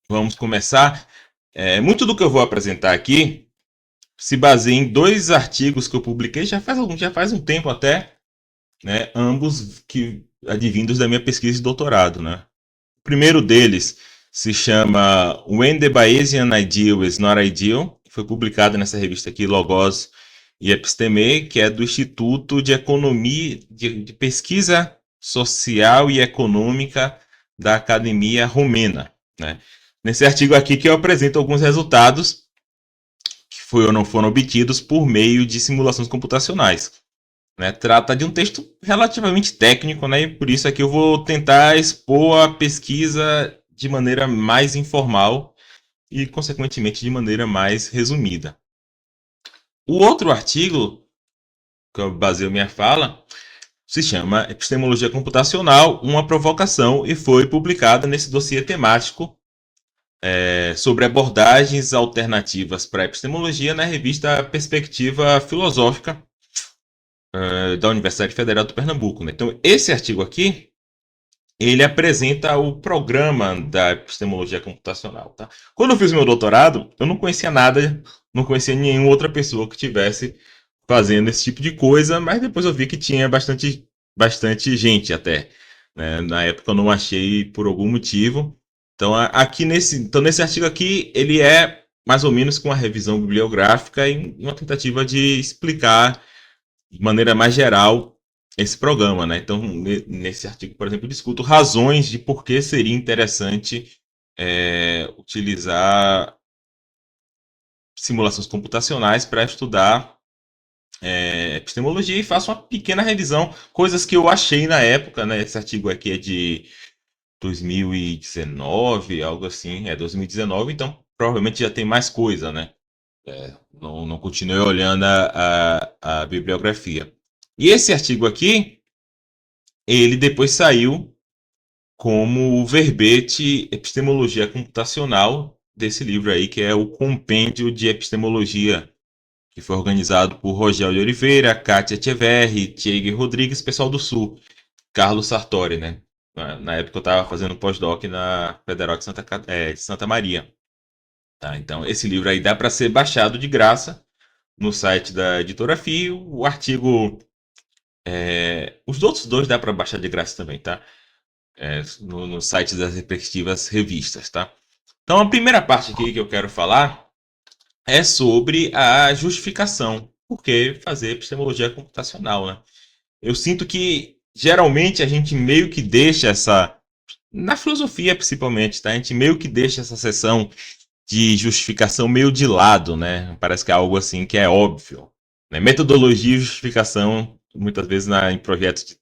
Vamos começar. Muito do que eu vou apresentar aqui se baseia em dois artigos que eu publiquei já faz um tempo até, né? Ambos que advindos da minha pesquisa de doutorado, né? O primeiro deles se chama When the Bayesian Ideal is Not Ideal, foi publicado nessa revista aqui, Logos e Episteme, que é do Instituto de Economia de Pesquisa Social e Econômica da Academia Romena, né? Nesse artigo aqui que eu apresento alguns resultados que foram ou não foram obtidos por meio de simulações computacionais, né? Trata de um texto relativamente técnico, né? E por isso aqui eu vou tentar expor a pesquisa de maneira mais informal e, consequentemente, de maneira mais resumida. O outro artigo, que eu baseio minha fala, se chama Epistemologia Computacional, uma provocação, e foi publicada nesse dossiê temático sobre abordagens alternativas para a epistemologia na revista Perspectiva Filosófica da Universidade Federal do Pernambuco, né? Então, esse artigo aqui, ele apresenta o programa da epistemologia computacional. Tá? Quando eu fiz meu doutorado, eu não conhecia nada, não conhecia nenhuma outra pessoa que tivesse fazendo esse tipo de coisa, mas depois eu vi que tinha bastante gente até. Né? Na época eu não achei por algum motivo. Então, nesse artigo aqui, ele é mais ou menos com uma revisão bibliográfica e uma tentativa de explicar de maneira mais geral esse programa, né? Então, nesse artigo, por exemplo, eu discuto razões de por que seria interessante utilizar simulações computacionais para estudar epistemologia e faço uma pequena revisão, coisas que eu achei na época, né? Esse artigo aqui é de 2019, algo assim, 2019, então provavelmente já tem mais coisa, né? Não continuei olhando a bibliografia. E esse artigo aqui, ele depois saiu como o verbete Epistemologia Computacional desse livro aí, que é o Compêndio de Epistemologia, que foi organizado por Rogel de Oliveira, Kátia Tcheverri, Tiege Rodrigues, pessoal do Sul, Carlos Sartori, né? Na época eu estava fazendo pós-doc na Federal de Santa Maria. Tá? Então, esse livro aí dá para ser baixado de graça no site da Editora Fio. O artigo. Os outros dois dá para baixar de graça também, tá? No site das respectivas revistas, tá? Então, a primeira parte aqui que eu quero falar é sobre a justificação. Por que fazer epistemologia computacional, né? Eu sinto que, geralmente, a gente meio que deixa essa... Na filosofia, principalmente, tá? A gente meio que deixa essa seção de justificação meio de lado, né? Parece que é algo assim que é óbvio. Né? Metodologia e justificação, muitas vezes em projetos de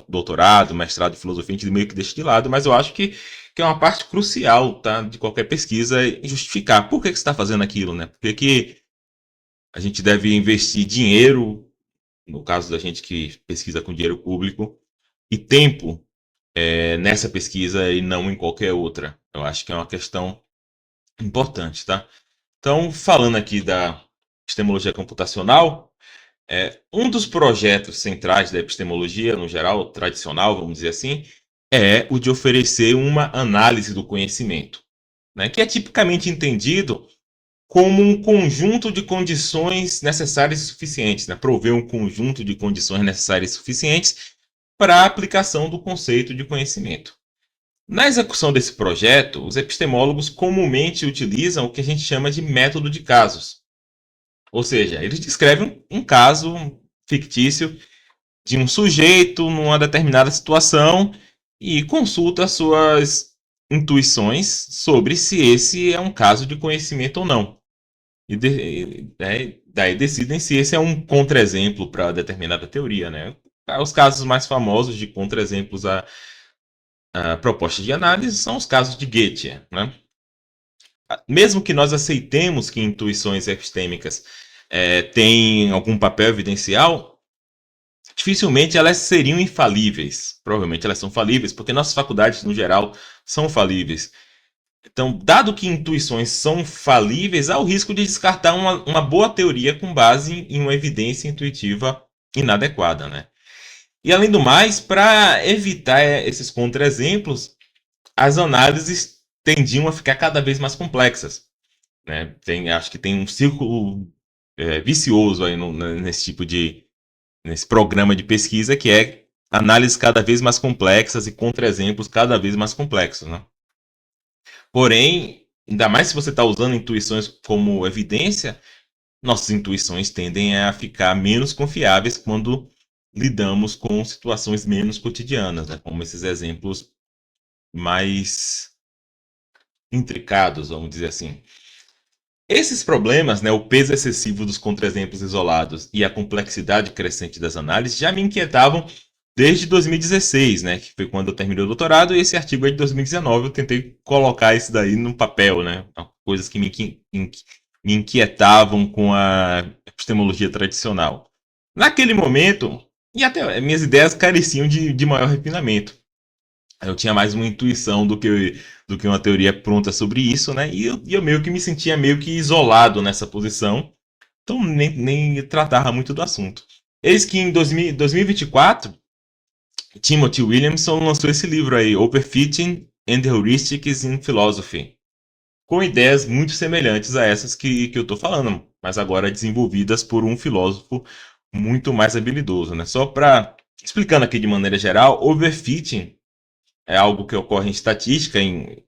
doutorado, mestrado em filosofia, a gente meio que deixa de lado, mas eu acho que é uma parte crucial, tá, de qualquer pesquisa justificar por que você está fazendo aquilo, né? Por que a gente deve investir dinheiro, no caso da gente que pesquisa com dinheiro público, e tempo nessa pesquisa e não em qualquer outra. Eu acho que é uma questão importante, tá? Então, falando aqui da epistemologia computacional, um dos projetos centrais da epistemologia, no geral, tradicional, vamos dizer assim, é o de oferecer uma análise do conhecimento, né, que é tipicamente entendido como um conjunto de condições necessárias e suficientes, né, prover um conjunto de condições necessárias e suficientes para a aplicação do conceito de conhecimento. Na execução desse projeto, os epistemólogos comumente utilizam o que a gente chama de método de casos. Ou seja, eles descrevem um caso fictício de um sujeito numa determinada situação e consulta suas intuições sobre se esse é um caso de conhecimento ou não. Daí decidem se esse é um contra-exemplo para determinada teoria. Né? Os casos mais famosos de contra-exemplos à proposta de análise são os casos de Goethe. Né? Mesmo que nós aceitemos que intuições epistêmicas têm algum papel evidencial, dificilmente elas seriam infalíveis. Provavelmente elas são falíveis, porque nossas faculdades, no geral, são falíveis. Então, dado que intuições são falíveis, há o risco de descartar uma boa teoria com base em uma evidência intuitiva inadequada. Né? E, além do mais, para evitar esses contra-exemplos, as análises tendiam a ficar cada vez mais complexas, né? Acho que tem um círculo vicioso aí nesse tipo nesse programa de pesquisa, que é análises cada vez mais complexas e contra-exemplos cada vez mais complexos, né? Porém, ainda mais se você está usando intuições como evidência, nossas intuições tendem a ficar menos confiáveis quando lidamos com situações menos cotidianas, né? Como esses exemplos mais intricados, vamos dizer assim. Esses problemas, né, o peso excessivo dos contra-exemplos isolados e a complexidade crescente das análises já me inquietavam desde 2016, né, que foi quando eu terminei o doutorado, e esse artigo é de 2019, eu tentei colocar isso daí no papel, né, coisas que me inquietavam com a epistemologia tradicional. Naquele momento, e até minhas ideias careciam de maior refinamento. Eu tinha mais uma intuição do que uma teoria pronta sobre isso, né? E eu meio que me sentia meio que isolado nessa posição, então nem tratava muito do assunto. Eis que em 2024, Timothy Williamson lançou esse livro aí, Overfitting and Heuristics in Philosophy, com ideias muito semelhantes a essas que eu estou falando, mas agora desenvolvidas por um filósofo muito mais habilidoso, né? Só para explicando aqui de maneira geral, overfitting é algo que ocorre em estatística, em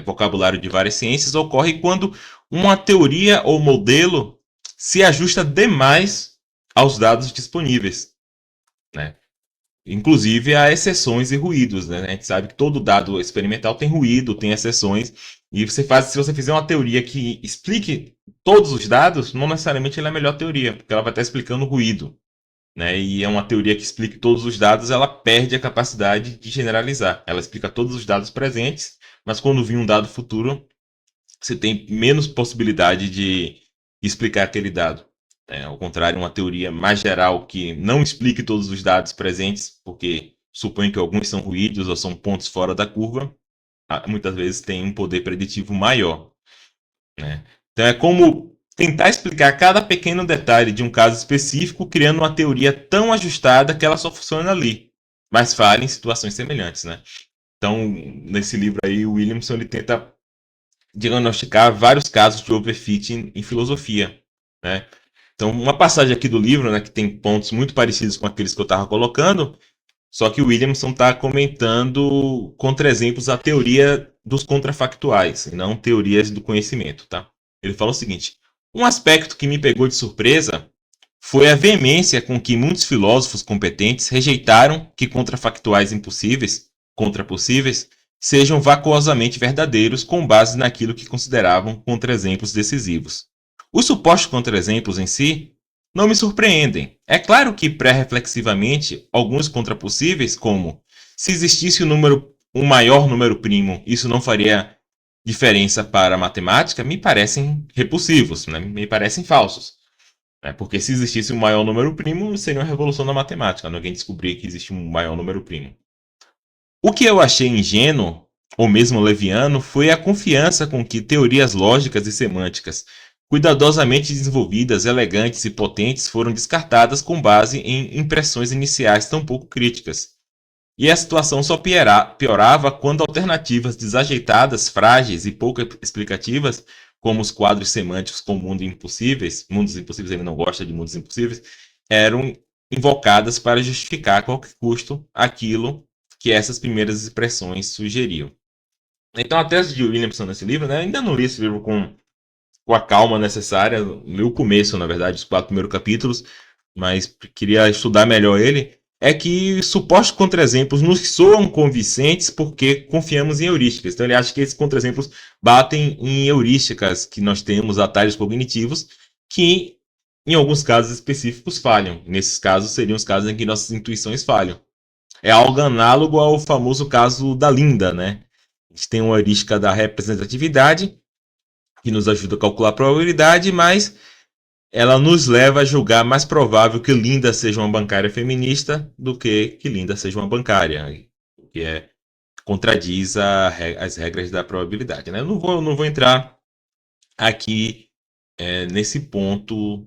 vocabulário de várias ciências, ocorre quando uma teoria ou modelo se ajusta demais aos dados disponíveis, né? Inclusive há exceções e ruídos, né? A gente sabe que todo dado experimental tem ruído, tem exceções, e se você fizer uma teoria que explique todos os dados, não necessariamente ela é a melhor teoria, porque ela vai estar explicando o ruído, né? E é uma teoria que explique todos os dados, ela perde a capacidade de generalizar. Ela explica todos os dados presentes, mas quando vir um dado futuro, você tem menos possibilidade de explicar aquele dado. Ao contrário, uma teoria mais geral que não explique todos os dados presentes, porque supõe que alguns são ruídos ou são pontos fora da curva, muitas vezes tem um poder preditivo maior, né? Então é como tentar explicar cada pequeno detalhe de um caso específico, criando uma teoria tão ajustada que ela só funciona ali, mas falha em situações semelhantes, né? Então, nesse livro aí, o Williamson ele tenta diagnosticar vários casos de overfitting em filosofia, né? Então, uma passagem aqui do livro, né, que tem pontos muito parecidos com aqueles que eu estava colocando, só que o Williamson está comentando contra-exemplos à teoria dos contrafactuais, e não teorias do conhecimento, tá? Ele fala o seguinte: um aspecto que me pegou de surpresa foi a veemência com que muitos filósofos competentes rejeitaram que contrafactuais impossíveis, contrapossíveis, sejam vacuosamente verdadeiros com base naquilo que consideravam contra-exemplos decisivos. Os supostos contra-exemplos em si não me surpreendem. É claro que, pré-reflexivamente, alguns contrapossíveis, como se existisse um maior número primo, isso não faria diferença para a matemática, me parecem repulsivos, né? Me parecem falsos. Né? Porque se existisse um maior número primo, seria uma revolução da matemática, né? Alguém descobrir que existe um maior número primo. O que eu achei ingênuo, ou mesmo leviano, foi a confiança com que teorias lógicas e semânticas, cuidadosamente desenvolvidas, elegantes e potentes, foram descartadas com base em impressões iniciais tão pouco críticas. E a situação só piorava quando alternativas desajeitadas, frágeis e pouco explicativas, como os quadros semânticos com mundos impossíveis, ele não gosta de mundos impossíveis, eram invocadas para justificar a qualquer custo aquilo que essas primeiras expressões sugeriam. Então a tese de Williamson nesse livro, né, ainda não li esse livro com a calma necessária, li o começo, na verdade, os 4 primeiros capítulos, mas queria estudar melhor ele, é que supostos contra-exemplos nos soam convincentes porque confiamos em heurísticas. Então ele acha que esses contra-exemplos batem em heurísticas que nós temos, atalhos cognitivos, que em alguns casos específicos falham. Nesses casos seriam os casos em que nossas intuições falham. É algo análogo ao famoso caso da Linda, né? A gente tem uma heurística da representatividade, que nos ajuda a calcular a probabilidade, mas ela nos leva a julgar mais provável que Linda seja uma bancária feminista do que Linda seja uma bancária, que contradiz as regras da probabilidade. Né? Eu não vou entrar aqui nesse ponto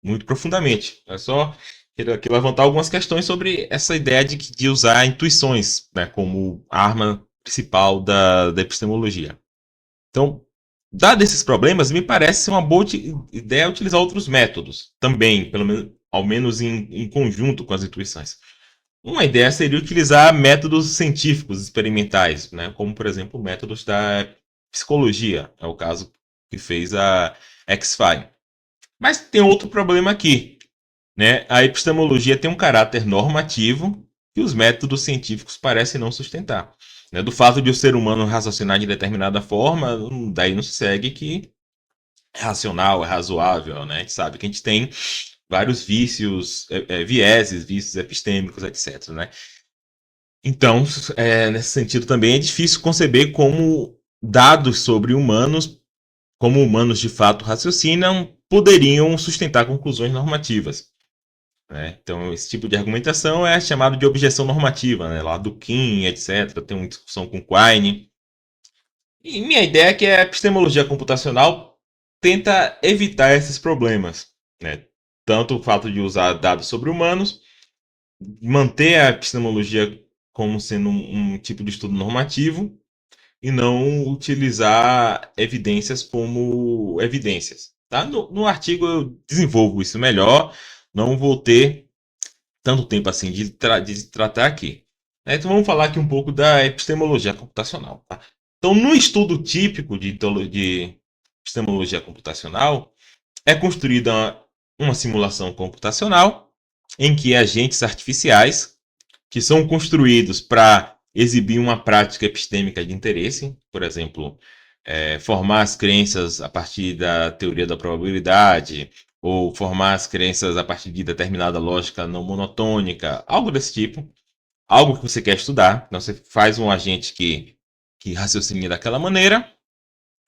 muito profundamente. É só aqui levantar algumas questões sobre essa ideia de usar intuições, né, como arma principal da epistemologia. Então, dado esses problemas, me parece ser uma boa ideia utilizar outros métodos também, pelo menos, ao menos em conjunto com as intuições. Uma ideia seria utilizar métodos científicos experimentais, né? Como, por exemplo, métodos da psicologia, é o caso que fez a X-File. Mas tem outro problema aqui, né? A epistemologia tem um caráter normativo que os métodos científicos parecem não sustentar. Né? Do fato de o ser humano raciocinar de determinada forma, daí não se segue que é racional, é razoável, né? A gente sabe que a gente tem vários vícios, vieses, vícios epistêmicos, etc. Né? Então, nesse sentido também é difícil conceber como dados sobre humanos, como humanos de fato raciocinam, poderiam sustentar conclusões normativas. Né? Então, esse tipo de argumentação é chamado de objeção normativa, né? Lá do Kim, etc. Tem uma discussão com Quine. E minha ideia é que a epistemologia computacional tenta evitar esses problemas. Né? Tanto o fato de usar dados sobre humanos, manter a epistemologia como sendo um tipo de estudo normativo e não utilizar evidências como evidências. Tá? No artigo eu desenvolvo isso melhor, não vou ter tanto tempo assim de tratar aqui. Então vamos falar aqui um pouco da epistemologia computacional. Tá? Então, no estudo típico de epistemologia computacional, é construída uma simulação computacional em que agentes artificiais, que são construídos para exibir uma prática epistêmica de interesse, por exemplo, formar as crenças a partir da teoria da probabilidade, ou formar as crenças a partir de determinada lógica não monotônica, algo desse tipo, algo que você quer estudar. Então você faz um agente que raciocine daquela maneira,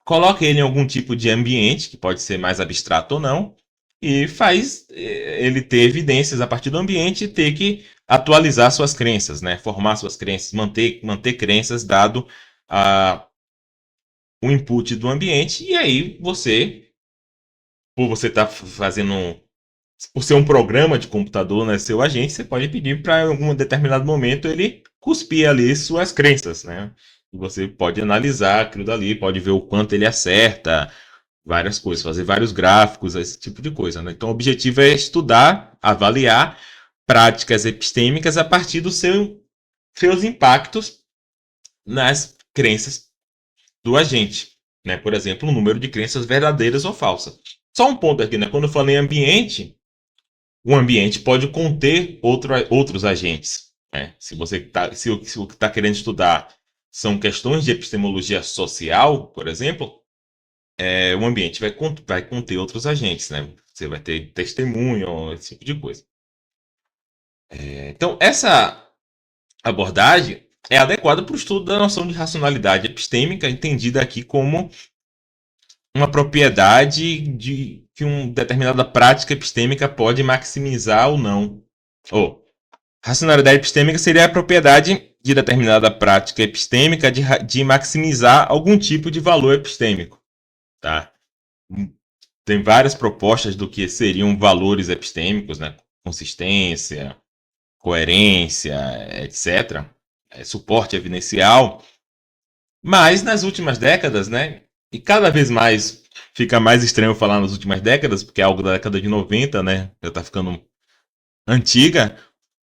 coloca ele em algum tipo de ambiente, que pode ser mais abstrato ou não, e faz ele ter evidências a partir do ambiente e ter que atualizar suas crenças, né? Formar suas crenças, manter crenças dado o input do ambiente, e aí você, por você estar fazendo, por ser um programa de computador, né, seu agente, você pode pedir para em algum determinado momento ele cuspir ali suas crenças, né? E você pode analisar aquilo dali, pode ver o quanto ele acerta, várias coisas, fazer vários gráficos, esse tipo de coisa. Né? Então, o objetivo é estudar, avaliar práticas epistêmicas a partir dos seus impactos nas crenças do agente. Né? Por exemplo, o número de crenças verdadeiras ou falsas. Só um ponto aqui, né? Quando eu falei ambiente, o ambiente pode conter outros agentes. Né? Se o que está querendo estudar são questões de epistemologia social, por exemplo, o ambiente vai conter outros agentes, né? Você vai ter testemunho, esse tipo de coisa. Então, essa abordagem é adequada para o estudo da noção de racionalidade epistêmica, entendida aqui como uma propriedade de que uma determinada prática epistêmica pode maximizar ou não. Racionalidade epistêmica seria a propriedade de determinada prática epistêmica de maximizar algum tipo de valor epistêmico. Tá? Tem várias propostas do que seriam valores epistêmicos, né? Consistência, coerência, etc. Suporte evidencial. Mas nas últimas décadas, né? E cada vez mais fica mais estranho falar nas últimas décadas, porque é algo da década de 90, né? Já está ficando antiga.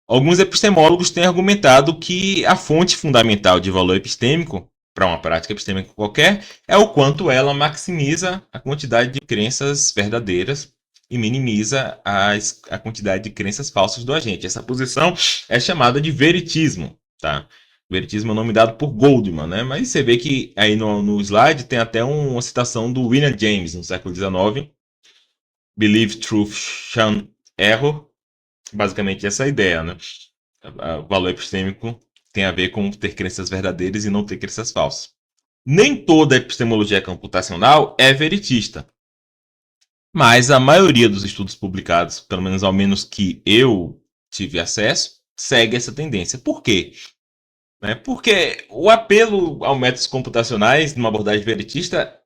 Alguns epistemólogos têm argumentado que a fonte fundamental de valor epistêmico para uma prática epistêmica qualquer é o quanto ela maximiza a quantidade de crenças verdadeiras e minimiza a quantidade de crenças falsas do agente. Essa posição é chamada de veritismo. Tá? Veritismo é o nome dado por Goldman, né? Mas você vê que aí no slide tem até uma citação do William James, no século XIX. Believe truth, shun error. Basicamente essa é a ideia, né? O valor epistêmico tem a ver com ter crenças verdadeiras e não ter crenças falsas. Nem toda epistemologia computacional é veritista. Mas a maioria dos estudos publicados, pelo menos ao menos que eu tive acesso, segue essa tendência. Por quê? Porque o apelo ao métodos computacionais numa abordagem veritista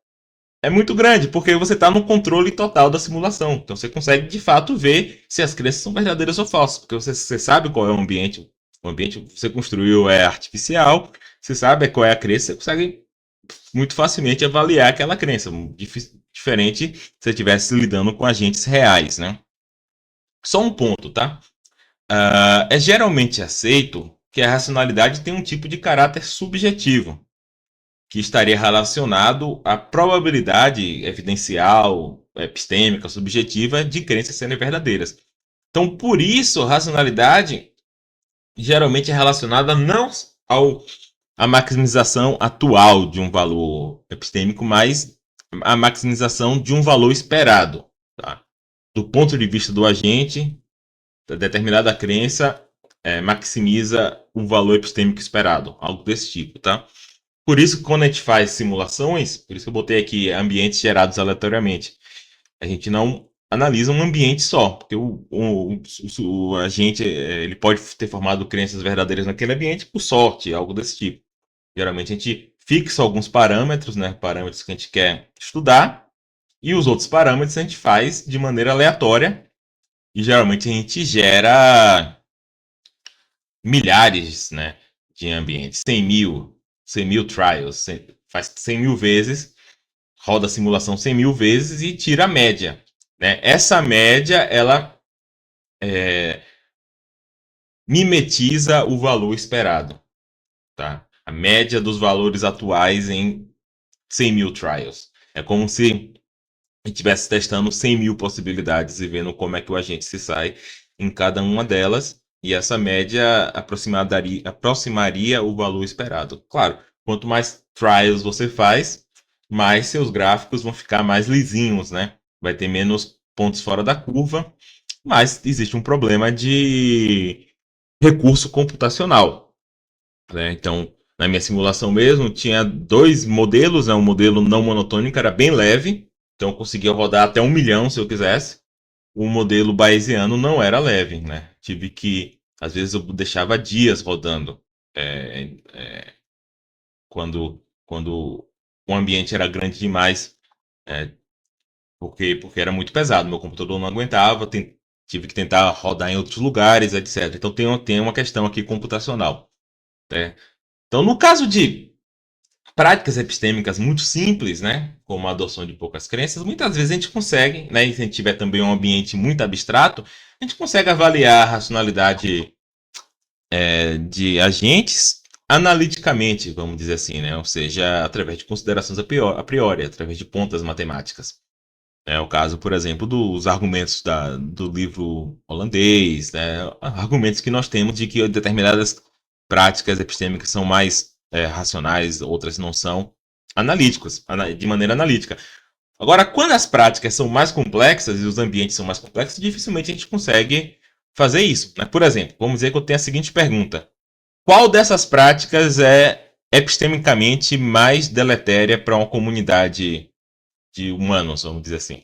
é muito grande, porque você está no controle total da simulação. Então você consegue de fato ver se as crenças são verdadeiras ou falsas, porque você sabe qual é o ambiente, O ambiente que você construiu é artificial, você sabe qual é a crença, você consegue muito facilmente avaliar aquela crença, diferente se você estivesse lidando com agentes reais, né? Só um ponto, tá? É geralmente aceito que a racionalidade tem um tipo de caráter subjetivo, que estaria relacionado à probabilidade evidencial, epistêmica, subjetiva de crenças serem verdadeiras. Então, por isso, a racionalidade geralmente é relacionada não ao a maximização atual de um valor epistêmico, mas a maximização de um valor esperado. Tá? Do ponto de vista do agente, determinada crença maximiza o valor epistêmico esperado, algo desse tipo. Tá? Por isso que quando a gente faz simulações, por isso que eu botei aqui ambientes gerados aleatoriamente, a gente não analisa um ambiente só, porque o agente ele pode ter formado crenças verdadeiras naquele ambiente por sorte, algo desse tipo. Geralmente a gente fixa alguns parâmetros, né? Parâmetros que a gente quer estudar, e os outros parâmetros a gente faz de maneira aleatória, e geralmente a gente gera milhares, né, de ambientes, 100 mil trials, faz 100 mil vezes, roda a simulação 100 mil vezes e tira a média. Né? Essa média, ela mimetiza o valor esperado. Tá? A média dos valores atuais em 100 mil trials. É como se a gente estivesse testando 100 mil possibilidades e vendo como é que o agente se sai em cada uma delas. E essa média aproximaria o valor esperado. Claro, quanto mais trials você faz, mais seus gráficos vão ficar mais lisinhos, né? Vai ter menos pontos fora da curva, mas existe um problema de recurso computacional. Né? Então, na minha simulação mesmo, tinha dois modelos, né? Um modelo não monotônico era bem leve, então eu conseguia rodar até 1 milhão se eu quisesse. O modelo bayesiano não era leve, né? Tive que, às vezes eu deixava dias rodando, quando o ambiente era grande demais, é, porque era muito pesado, meu computador não aguentava, tive que tentar rodar em outros lugares, etc. Então tem uma questão aqui computacional. Né? Então, no caso de práticas epistêmicas muito simples, né, como a adoção de poucas crenças, muitas vezes a gente consegue, né, e se a gente tiver também um ambiente muito abstrato, a gente consegue avaliar a racionalidade de agentes analiticamente, vamos dizer assim, né, ou seja, através de considerações a priori, através de contas matemáticas. É o caso, por exemplo, dos argumentos do livro holandês, né, argumentos que nós temos de que determinadas práticas epistêmicas são mais racionais, outras não são, analíticos, de maneira analítica. Agora, quando as práticas são mais complexas e os ambientes são mais complexos, dificilmente a gente consegue fazer isso. Né? Por exemplo, vamos dizer que eu tenho a seguinte pergunta: qual dessas práticas é epistemicamente mais deletéria para uma comunidade de humanos, vamos dizer assim?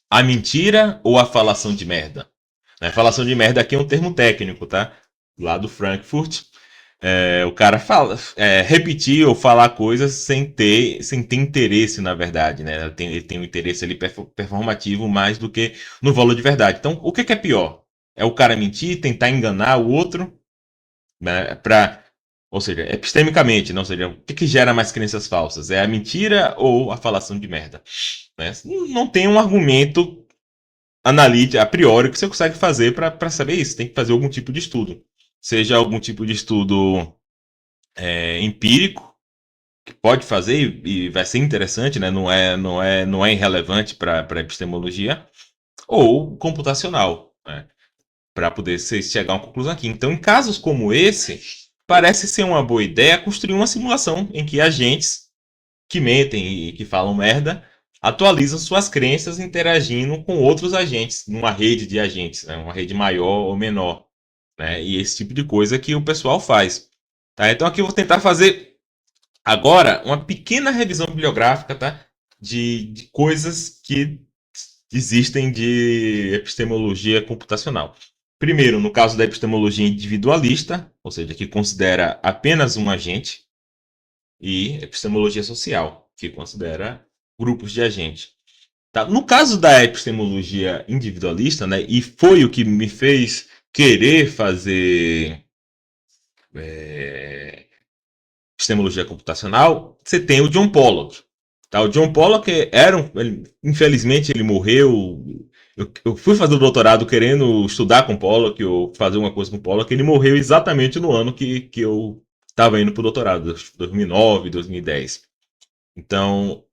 A mentira ou a falação de merda? A falação de merda aqui é um termo técnico, tá? Lá do Frankfurt. O cara repetir ou falar coisas sem ter interesse, na verdade, né? Ele tem um interesse ali performativo mais do que no valor de verdade. Então, o que é pior? É o cara mentir, tentar enganar o outro, né? Ou seja, epistemicamente, não seja, o que gera mais crenças falsas? É a mentira ou a falação de merda? Né? Não tem um argumento analítico, a priori, que você consegue fazer para saber isso. Tem que fazer algum tipo de estudo. Seja algum tipo de estudo empírico, que pode fazer e vai ser interessante, né? Não é irrelevante para a epistemologia, ou computacional, né? Para poder chegar a uma conclusão aqui. Então, em casos como esse, parece ser uma boa ideia construir uma simulação em que agentes que mentem e que falam merda atualizam suas crenças interagindo com outros agentes, numa rede de agentes, né? Uma rede maior ou menor. Né? E esse tipo de coisa que o pessoal faz. Tá? Então aqui eu vou tentar fazer agora uma pequena revisão bibliográfica, tá? De coisas que existem de epistemologia computacional. Primeiro, no caso da epistemologia individualista, ou seja, que considera apenas um agente, e epistemologia social, que considera grupos de agentes. Tá? No caso da epistemologia individualista, né, e foi o que me fez querer fazer epistemologia computacional, você tem o John Pollock. Tá? O John Pollock infelizmente ele morreu. Eu fui fazer o doutorado querendo estudar com Pollock ou fazer uma coisa com Pollock. Ele morreu exatamente no ano que eu estava indo para o doutorado, 2009, 2010. Então,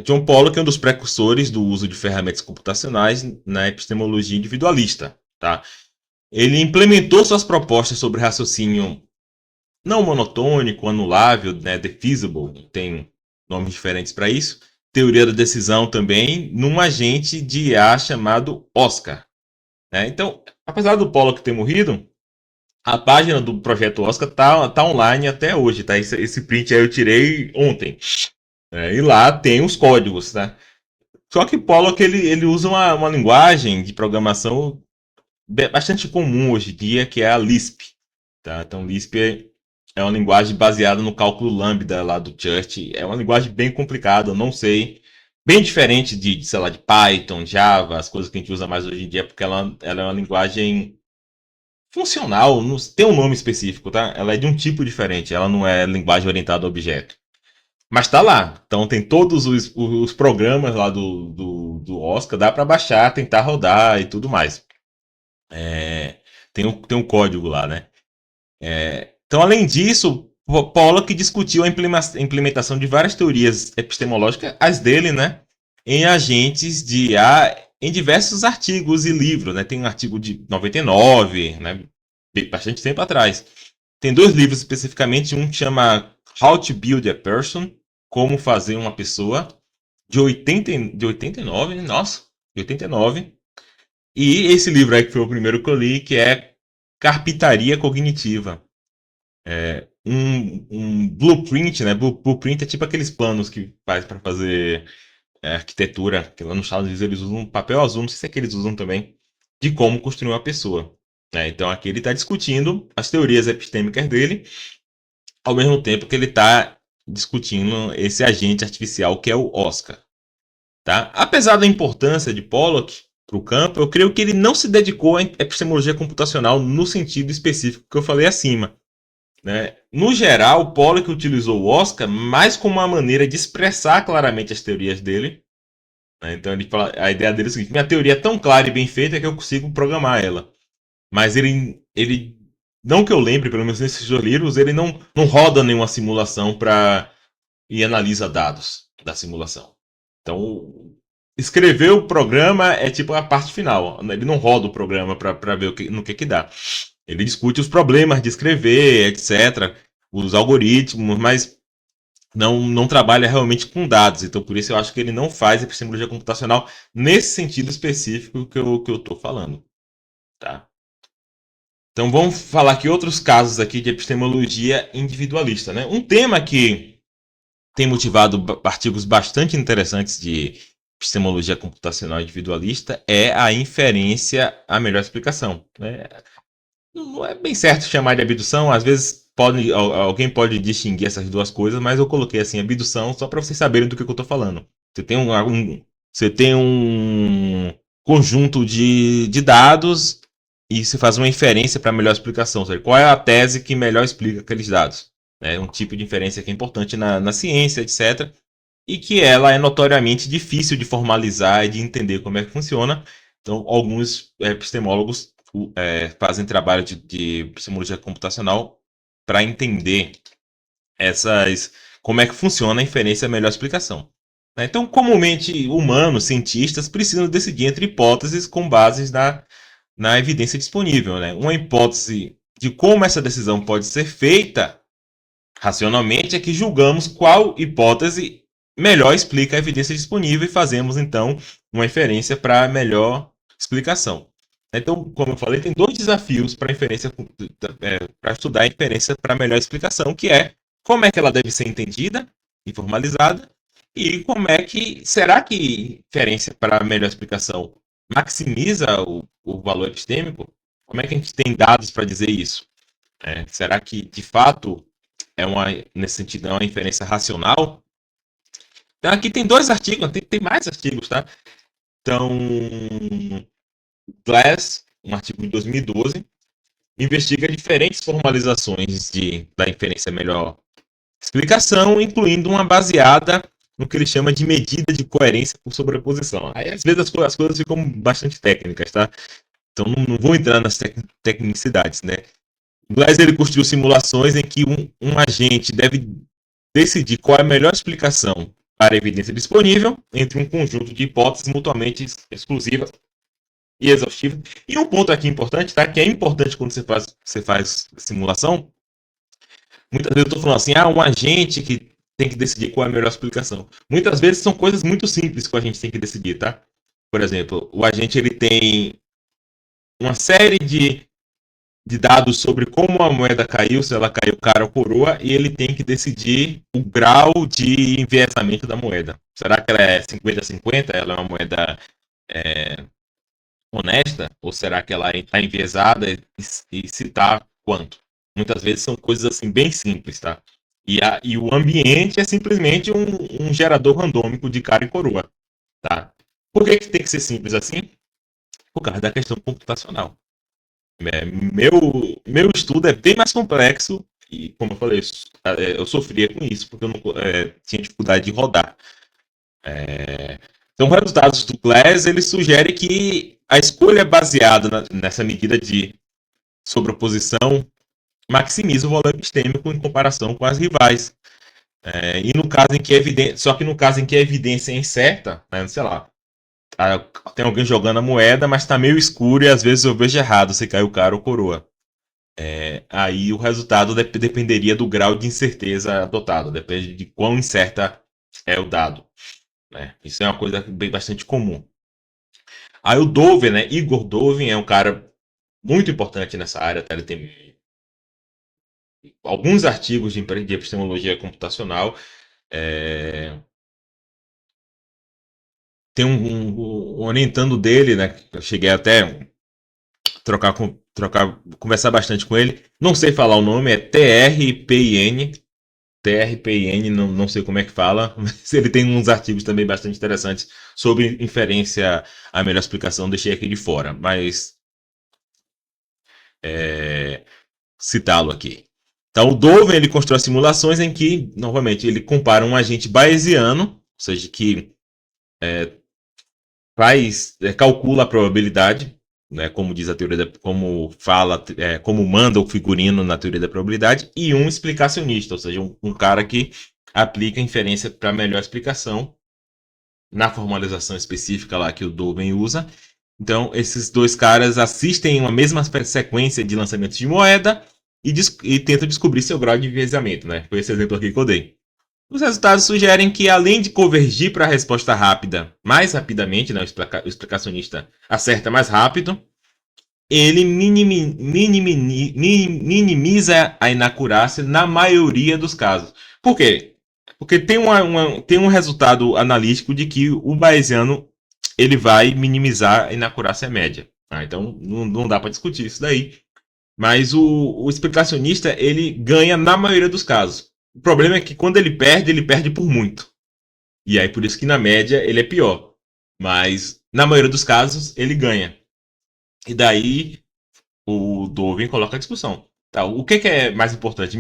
John Pollock é um dos precursores do uso de ferramentas computacionais na epistemologia individualista. Tá? Ele implementou suas propostas sobre raciocínio não monotônico, anulável, né, defeasible, tem nomes diferentes para isso. Teoria da decisão também, num agente de IA chamado Oscar. Né? Então, apesar do Pollock ter morrido, a página do projeto Oscar tá online até hoje. Tá? Esse print aí eu tirei ontem. E lá tem os códigos. Tá? Só que Pollock ele usa uma linguagem de programação bastante comum hoje em dia, que é a Lisp. Tá? Então, Lisp é uma linguagem baseada no cálculo lambda lá do Church. É uma linguagem bem complicada, eu não sei. Bem diferente sei lá, de Python, Java, as coisas que a gente usa mais hoje em dia, porque ela é uma linguagem funcional, não, tem um nome específico, tá? Ela é de um tipo diferente, ela não é linguagem orientada a objeto. Mas tá lá. Então tem todos os programas lá do Oscar, dá para baixar, tentar rodar e tudo mais. Tem um código lá, né? Então, além disso, Pollock discutiu a implementação de várias teorias epistemológicas, as dele, né, em agentes de IA em diversos artigos e livros. Né? Tem um artigo de 99, né, bastante tempo atrás. Tem dois livros especificamente, um que chama How to Build a Person, Como Fazer uma Pessoa, de 89, nossa, de 89. E esse livro aí que foi o primeiro que eu li, que é Carpintaria Cognitiva. Um blueprint, né? Blueprint é tipo aqueles planos que faz para fazer arquitetura, que lá nos Estados Unidos eles usam papel azul, não sei se é que eles usam também, de como construir uma pessoa. Né? Então aqui ele está discutindo as teorias epistêmicas dele, ao mesmo tempo que ele está discutindo esse agente artificial que é o Oscar. Tá? Apesar da importância de Pollock para o campo, eu creio que ele não se dedicou à epistemologia computacional no sentido específico que eu falei acima. Né? No geral, Pollock utilizou o Oscar mais como uma maneira de expressar claramente as teorias dele. Né? Então ele fala, a ideia dele é o seguinte: minha teoria é tão clara e bem feita que eu consigo programar ela. Mas ele não que eu lembre, pelo menos nesses dois livros, ele não roda nenhuma simulação e analisa dados da simulação. Então, escrever o programa é tipo a parte final. Ele não roda o programa para ver no que dá. Ele discute os problemas de escrever, etc., os algoritmos, mas não trabalha realmente com dados. Então, por isso eu acho que ele não faz epistemologia computacional nesse sentido específico que eu estou falando. Tá? Então, vamos falar aqui outros casos aqui de epistemologia individualista. Né? Um tema que tem motivado artigos bastante interessantes de epistemologia computacional individualista é a inferência à melhor explicação. Né? Não é bem certo chamar de abdução, às vezes alguém pode distinguir essas duas coisas, mas eu coloquei assim, abdução, só para vocês saberem do que eu estou falando. Você tem um conjunto de dados e você faz uma inferência para melhor explicação. Ou seja, qual é a tese que melhor explica aqueles dados? É um tipo de inferência que é importante na ciência, etc. E que ela é notoriamente difícil de formalizar e de entender como é que funciona. Então, alguns epistemólogos fazem trabalho de epistemologia computacional para entender como é que funciona a inferência e a melhor explicação. Então, comumente, humanos, cientistas, precisam decidir entre hipóteses com bases na evidência disponível. Né? Uma hipótese de como essa decisão pode ser feita racionalmente é que julgamos qual hipótese melhor explica a evidência disponível e fazemos, então, uma inferência para melhor explicação. Então, como eu falei, tem dois desafios para para estudar a inferência para melhor explicação, que é como é que ela deve ser entendida e formalizada, e como é que será que inferência para melhor explicação maximiza o valor epistêmico? Como é que a gente tem dados para dizer isso? Será que de fato nesse sentido é uma inferência racional? Então, aqui tem dois artigos, tem mais artigos, tá? Então, Glass, um artigo de 2012, investiga diferentes formalizações da inferência melhor explicação, incluindo uma baseada no que ele chama de medida de coerência por sobreposição. Aí, às vezes, as coisas ficam bastante técnicas, tá? Então, não vou entrar nas tecnicidades, né? O Glass, ele construiu simulações em que um agente deve decidir qual é a melhor explicação para a evidência disponível entre um conjunto de hipóteses mutuamente exclusivas e exaustivas. E um ponto aqui importante, tá? Que é importante quando você faz simulação. Muitas vezes eu estou falando assim, um agente que tem que decidir qual é a melhor explicação. Muitas vezes são coisas muito simples que a gente tem que decidir, tá? Por exemplo, o agente ele tem uma série de dados sobre como a moeda caiu, se ela caiu cara ou coroa, e ele tem que decidir o grau de enviesamento da moeda. Será que ela é 50-50? Ela é uma moeda honesta? Ou será que ela está enviesada e se está quanto? Muitas vezes são coisas assim bem simples, tá? E o ambiente é simplesmente um gerador randômico de cara e coroa, tá? Por que tem que ser simples assim? Por causa da questão computacional. Meu estudo é bem mais complexo e, como eu falei, eu sofria com isso porque eu não tinha dificuldade de rodar. Então, os resultados do Glass ele sugere que a escolha baseada nessa medida de sobreposição maximiza o valor epistêmico em comparação com as rivais. E no caso em que só que no caso em que a evidência é incerta, né, sei lá, tem alguém jogando a moeda, mas está meio escuro e às vezes eu vejo errado se caiu cara ou coroa. Aí o resultado dependeria do grau de incerteza adotado, depende de quão incerta é o dado. Né? Isso é uma coisa bastante comum. Aí o Dovin, né? Igor Dovin é um cara muito importante nessa área, tá? Ele tem alguns artigos de epistemologia computacional. Tem um orientando dele, né? Eu cheguei até conversar bastante com ele. Não sei falar o nome, é TRPIN. TRPIN, não sei como é que fala, mas ele tem uns artigos também bastante interessantes sobre inferência, a melhor explicação, deixei aqui de fora, mas citá-lo aqui. Então, o Dovin ele constrói simulações em que, novamente, ele compara um agente bayesiano, ou seja, que calcula a probabilidade, né, como diz a teoria, como manda o figurino na teoria da probabilidade, e um explicacionista, ou seja, um cara que aplica inferência para melhor explicação na formalização específica lá que o Dovin usa. Então, esses dois caras assistem uma mesma sequência de lançamentos de moeda e tentam descobrir seu grau de enviesamento, né? Foi esse exemplo aqui que eu dei. Os resultados sugerem que, além de convergir para a resposta rápida mais rapidamente, né, o explicacionista acerta mais rápido, ele minimiza a inacurácia na maioria dos casos. Por quê? Porque tem um resultado analítico de que o bayesiano ele vai minimizar a inacurácia média. Então, não dá para discutir isso daí. Mas o explicacionista ele ganha na maioria dos casos. O problema é que quando ele perde por muito. E aí por isso que na média ele é pior. Mas na maioria dos casos ele ganha. E daí o Dovin coloca a discussão. Tá, o que é mais importante?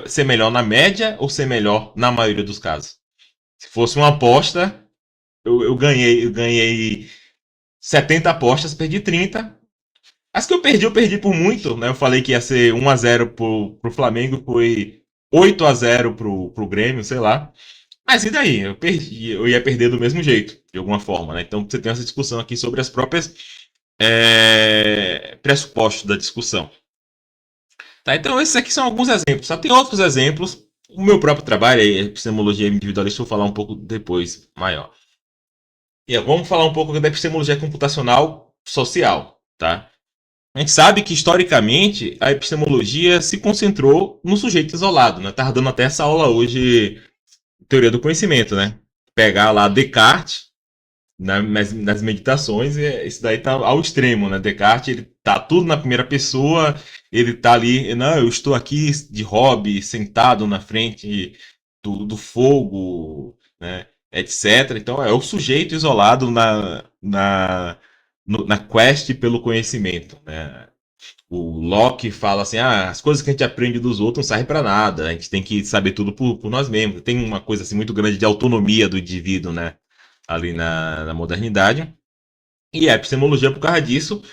Ser melhor na média ou ser melhor na maioria dos casos? Se fosse uma aposta, eu ganhei 70 apostas, perdi 30. As que eu perdi por muito, né? Eu falei que ia ser 1-0 pro Flamengo, foi 8-0 pro Grêmio, sei lá. Mas e daí? Eu perdi, eu ia perder do mesmo jeito, de alguma forma, né? Então você tem essa discussão aqui sobre as próprias pressupostos da discussão. Tá, então esses aqui são alguns exemplos. Tá? Tem outros exemplos. O meu próprio trabalho, a epistemologia individualista, eu vou falar um pouco depois, maior. E vamos falar um pouco da epistemologia computacional social, tá? A gente sabe que, historicamente, a epistemologia se concentrou no sujeito isolado, né? Tava dando até essa aula hoje, teoria do conhecimento, né? Pegar lá Descartes, nas meditações, isso daí tá ao extremo, né? Descartes, ele tá tudo na primeira pessoa, ele tá ali, não, eu estou aqui de hobby, sentado na frente do fogo, né? Etc. Então, é o sujeito isolado na quest pelo conhecimento, né? O Locke fala assim: as coisas que a gente aprende dos outros não servem para nada, a gente tem que saber tudo por nós mesmos. Tem uma coisa assim muito grande de autonomia do indivíduo, né? Ali na modernidade. E a epistemologia, por causa disso,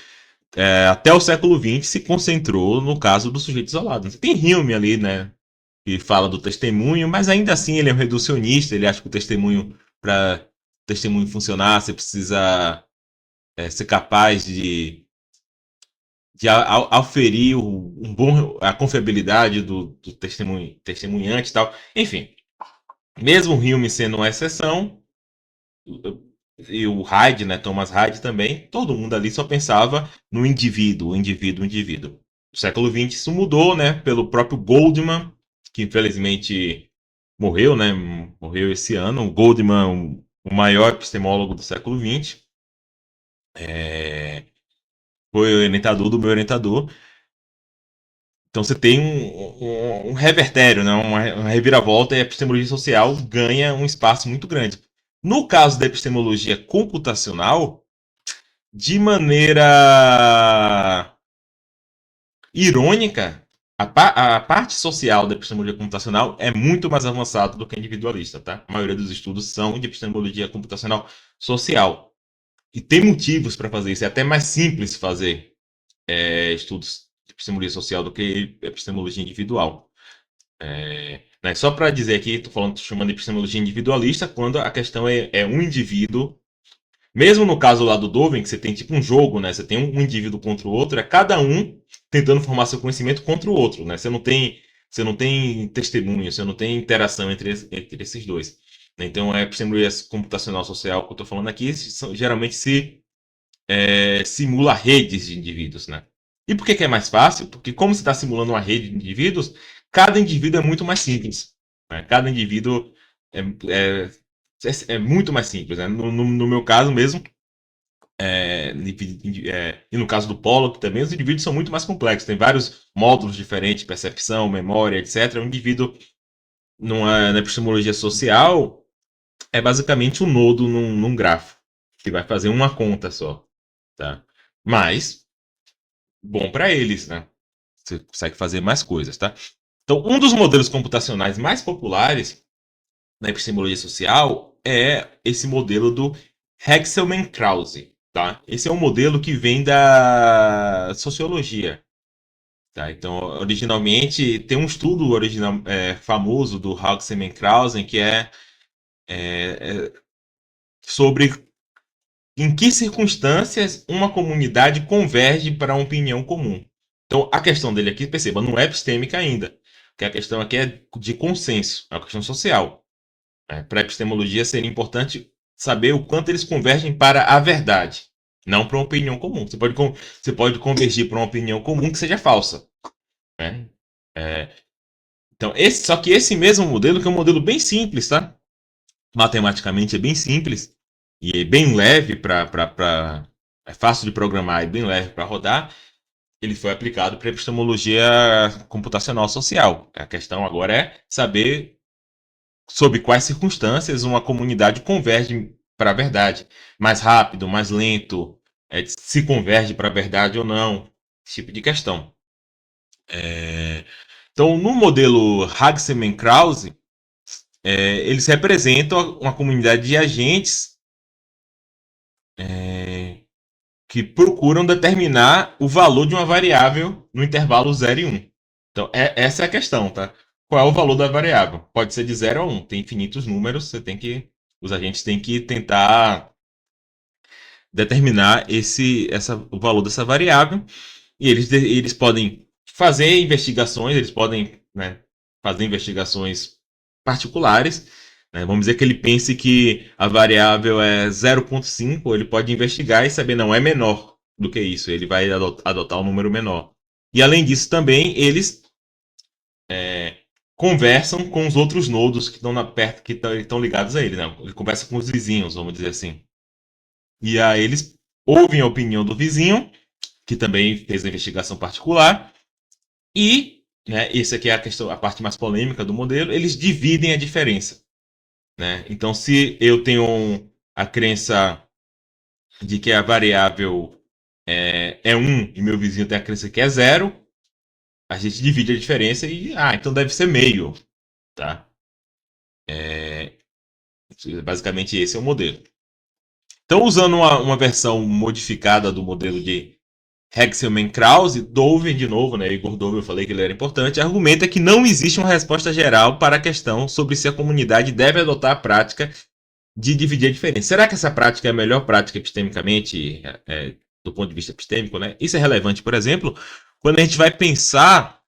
até o século XX se concentrou no caso do sujeito isolado. Você tem Hume ali, né? Que fala do testemunho, mas ainda assim ele é um reducionista, ele acha que o testemunho, para testemunho funcionar, você precisa ser capaz de auferir a confiabilidade do testemunhante e tal. Enfim, mesmo o Hume sendo uma exceção, e o Hyde, né, Thomas Hyde também, todo mundo ali só pensava no indivíduo, o indivíduo, o indivíduo. No século XX isso mudou, né, pelo próprio Goldman, que infelizmente morreu, né, morreu esse ano. O Goldman, o maior epistemólogo do século XX, é, foi o orientador do meu orientador. Então você tem um revertério, né? Uma reviravolta, e a epistemologia social ganha um espaço muito grande. No caso da epistemologia computacional, de maneira irônica, a parte social da epistemologia computacional é muito mais avançada do que a individualista, tá? A maioria dos estudos são de epistemologia computacional social. E tem motivos para fazer isso. É até mais simples fazer estudos de epistemologia social do que epistemologia individual. Né? Só para dizer aqui, estou chamando de epistemologia individualista quando a questão é um indivíduo. Mesmo no caso lá do Dovin, que você tem tipo um jogo, né? Você tem um indivíduo contra o outro, é cada um tentando formar seu conhecimento contra o outro, né? Você não tem testemunho, você não tem interação entre esses dois. Então, a epistemologia computacional social que eu estou falando aqui geralmente simula redes de indivíduos, né? E por que é mais fácil? Porque como você está simulando uma rede de indivíduos, cada indivíduo é muito mais simples. Né? Cada indivíduo é, é, é muito mais simples. Né? No meu caso mesmo, e no caso do Pollock também, os indivíduos são muito mais complexos. Tem vários módulos diferentes, percepção, memória, etc. Um indivíduo na epistemologia social é basicamente um nodo num grafo, que vai fazer uma conta só. Tá? Mas bom para eles, né? Você consegue fazer mais coisas, tá? Então, um dos modelos computacionais mais populares na epistemologia social é esse modelo do Hexelman-Krause, tá? Esse é um modelo que vem da sociologia, tá? Então, originalmente, tem um estudo famoso do Hexelman-Krause que é sobre em que circunstâncias uma comunidade converge para uma opinião comum. Então, a questão dele aqui, perceba, não é epistêmica ainda, porque a questão aqui é de consenso, é uma questão social. Para a epistemologia seria importante saber o quanto eles convergem para a verdade, não para uma opinião comum. Você pode convergir para uma opinião comum que seja falsa. Né? É, então, só que esse mesmo modelo, que é um modelo bem simples, tá? Matematicamente é bem simples e é bem leve é fácil de programar e bem leve para rodar. Ele foi aplicado para epistemologia computacional social. A questão agora é saber sob quais circunstâncias uma comunidade converge para a verdade. Mais rápido, mais lento, se converge para a verdade ou não. Esse tipo de questão. Então, no modelo Hagsemann-Krause, eles representam uma comunidade de agentes que procuram determinar o valor de uma variável no intervalo 0 e 1. Então, essa é a questão, tá? Qual é o valor da variável? Pode ser de 0 a 1. Tem infinitos números, os agentes têm que tentar determinar o valor dessa variável. E eles podem fazer investigações, eles podem, né, fazer investigações particulares. Né? Vamos dizer que ele pense que a variável é 0,5, ele pode investigar e saber, não, é menor do que isso, ele vai adotar um número menor. E além disso, também eles conversam com os outros nodos que estão perto, que estão ligados a ele. Né? Ele conversa com os vizinhos, vamos dizer assim. E aí eles ouvem a opinião do vizinho, que também fez a investigação particular, e, né, essa aqui é a parte mais polêmica do modelo, eles dividem a diferença. Né? Então, se eu tenho a crença de que a variável é 1 e meu vizinho tem a crença que é 0, a gente divide a diferença e, então deve ser meio, tá? É, basicamente esse é o modelo. Então, usando uma versão modificada do modelo de Hexelman-Krause, Dovin, de novo, né, Igor Dovin, eu falei que ele era importante, argumenta que não existe uma resposta geral para a questão sobre se a comunidade deve adotar a prática de dividir a diferença. Será que essa prática é a melhor prática epistemicamente, do ponto de vista epistêmico? Né? Isso é relevante, por exemplo, quando a gente vai pensar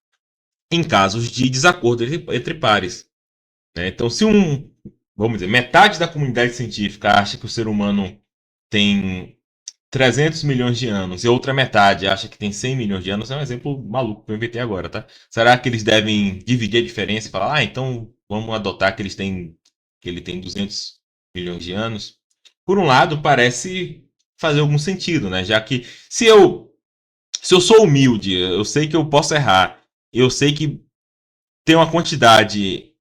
em casos de desacordo entre pares. Né? Então, se vamos dizer, metade da comunidade científica acha que o ser humano tem 300 milhões de anos e a outra metade acha que tem 100 milhões de anos, é um exemplo maluco que eu inventei agora, tá? Será que eles devem dividir a diferença e falar, então vamos adotar que ele tem 200 milhões de anos? Por um lado, parece fazer algum sentido, né? Já que se eu sou humilde, eu sei que eu posso errar, eu sei que tem uma quantidade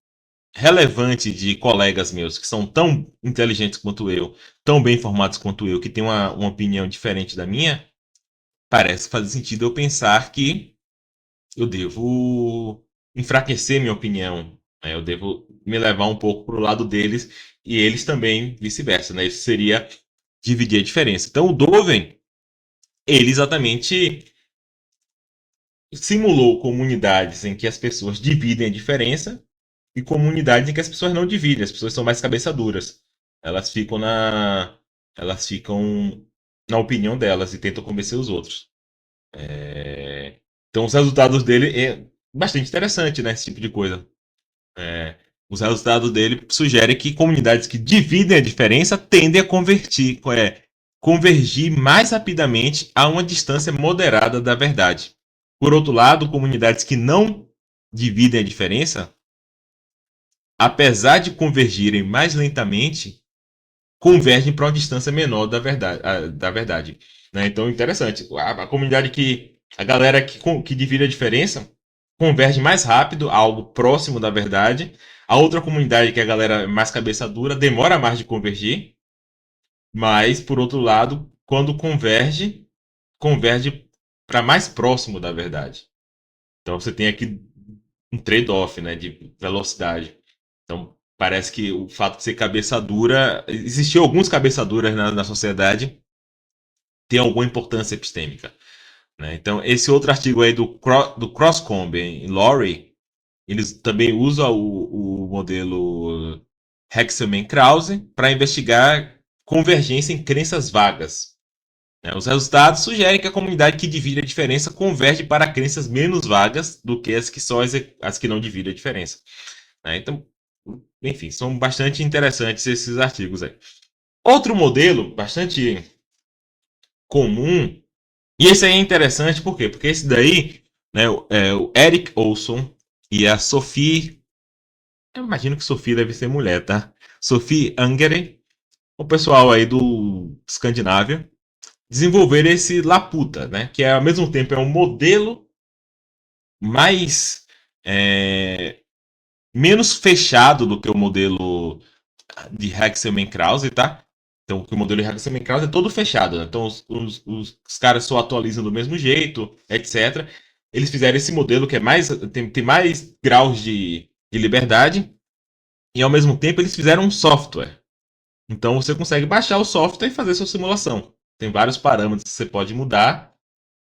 relevante de colegas meus que são tão inteligentes quanto eu, tão bem informados quanto eu, que têm uma opinião diferente da minha, parece fazer sentido eu pensar que eu devo enfraquecer minha opinião. Né? Eu devo me levar um pouco para o lado deles e eles também vice-versa. Né? Isso seria dividir a diferença. Então o Doven, ele exatamente simulou comunidades em que as pessoas dividem a diferença e comunidades em que as pessoas não dividem, as pessoas são mais cabeça duras. Elas ficam na, elas ficam na opinião delas e tentam convencer os outros. Então, os resultados dele é bastante interessante, né? Esse tipo de coisa. É, os resultados dele sugerem que comunidades que dividem a diferença tendem a convergir mais rapidamente a uma distância moderada da verdade. Por outro lado, comunidades que não dividem a diferença, apesar de convergirem mais lentamente, convergem para uma distância menor da verdade. Né? Então, interessante. A comunidade a galera que divide a diferença converge mais rápido a algo próximo da verdade. A outra comunidade, que é a galera mais cabeça dura, demora mais de convergir, mas, por outro lado, quando converge para mais próximo da verdade. Então, você tem aqui um trade-off, né, de velocidade. Então, parece que o fato de ser cabeça dura, existiam alguns cabeça duras na sociedade, tem alguma importância epistêmica. Né? Então, esse outro artigo aí do Crosscomb em Lowry, eles também usam o modelo Hexelman-Krause para investigar convergência em crenças vagas. Né? Os resultados sugerem que a comunidade que divide a diferença converge para crenças menos vagas do que as que só as que não dividem a diferença. Né? Então, enfim, são bastante interessantes esses artigos aí. Outro modelo bastante comum, e esse aí é interessante por quê? Porque esse daí, né, o Eric Olson e a Sophie, eu imagino que Sophie deve ser mulher, tá? Sophie Angeren, o pessoal aí do Escandinávia, desenvolveram esse Laputa, né? Que ao mesmo tempo é um modelo mais menos fechado do que o modelo de Hexelman-Krause, tá? Então, o modelo de Hexelman-Krause é todo fechado, né? Então, os caras só atualizam do mesmo jeito, etc. Eles fizeram esse modelo que tem mais graus de liberdade e, ao mesmo tempo, eles fizeram um software. Então, você consegue baixar o software e fazer sua simulação. Tem vários parâmetros que você pode mudar.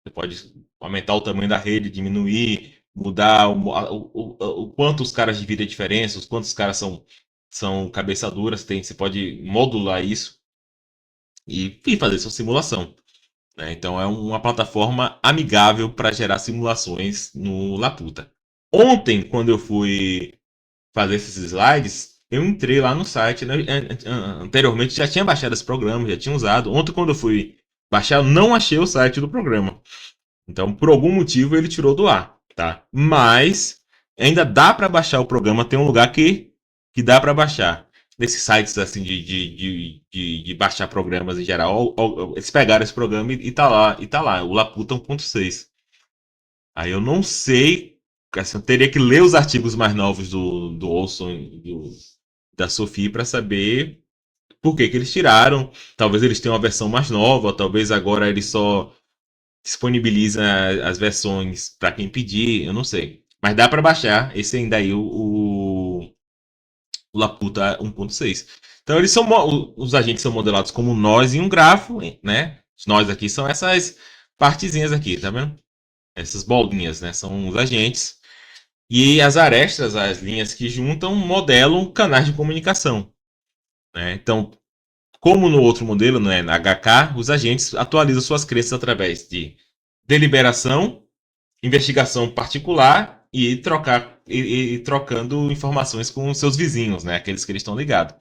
Você pode aumentar o tamanho da rede, diminuir, mudar o quanto os caras dividem a diferença, os quantos os caras são cabeça duras, você pode modular isso e fazer sua simulação. Né? Então é uma plataforma amigável para gerar simulações no Laputa. Ontem, quando eu fui fazer esses slides, eu entrei lá no site. Né? Anteriormente já tinha baixado esse programa, já tinha usado. Ontem, quando eu fui baixar, eu não achei o site do programa. Então, por algum motivo, ele tirou do ar, tá? Mas ainda dá para baixar o programa. Tem um lugar que dá para baixar. Nesses sites assim de baixar programas em geral, eles pegaram esse programa e tá lá, o Laputa 1.6. Aí eu não sei, assim, eu teria que ler os artigos mais novos do Olson e da Sophie para saber por que eles tiraram. Talvez eles tenham uma versão mais nova, talvez agora eles só disponibiliza as versões para quem pedir, eu não sei. Mas dá para baixar esse ainda aí, o Laputa 1.6. Então eles são os agentes são modelados como nós em um grafo, né? Os nós aqui são essas partezinhas aqui, tá vendo? Essas bolinhas, né? São os agentes. E as arestas, as linhas que juntam, modelam canais de comunicação, né? Então, como no outro modelo, né, na HK, os agentes atualizam suas crenças através de deliberação, investigação particular e trocando informações com seus vizinhos, né, aqueles que eles estão ligados.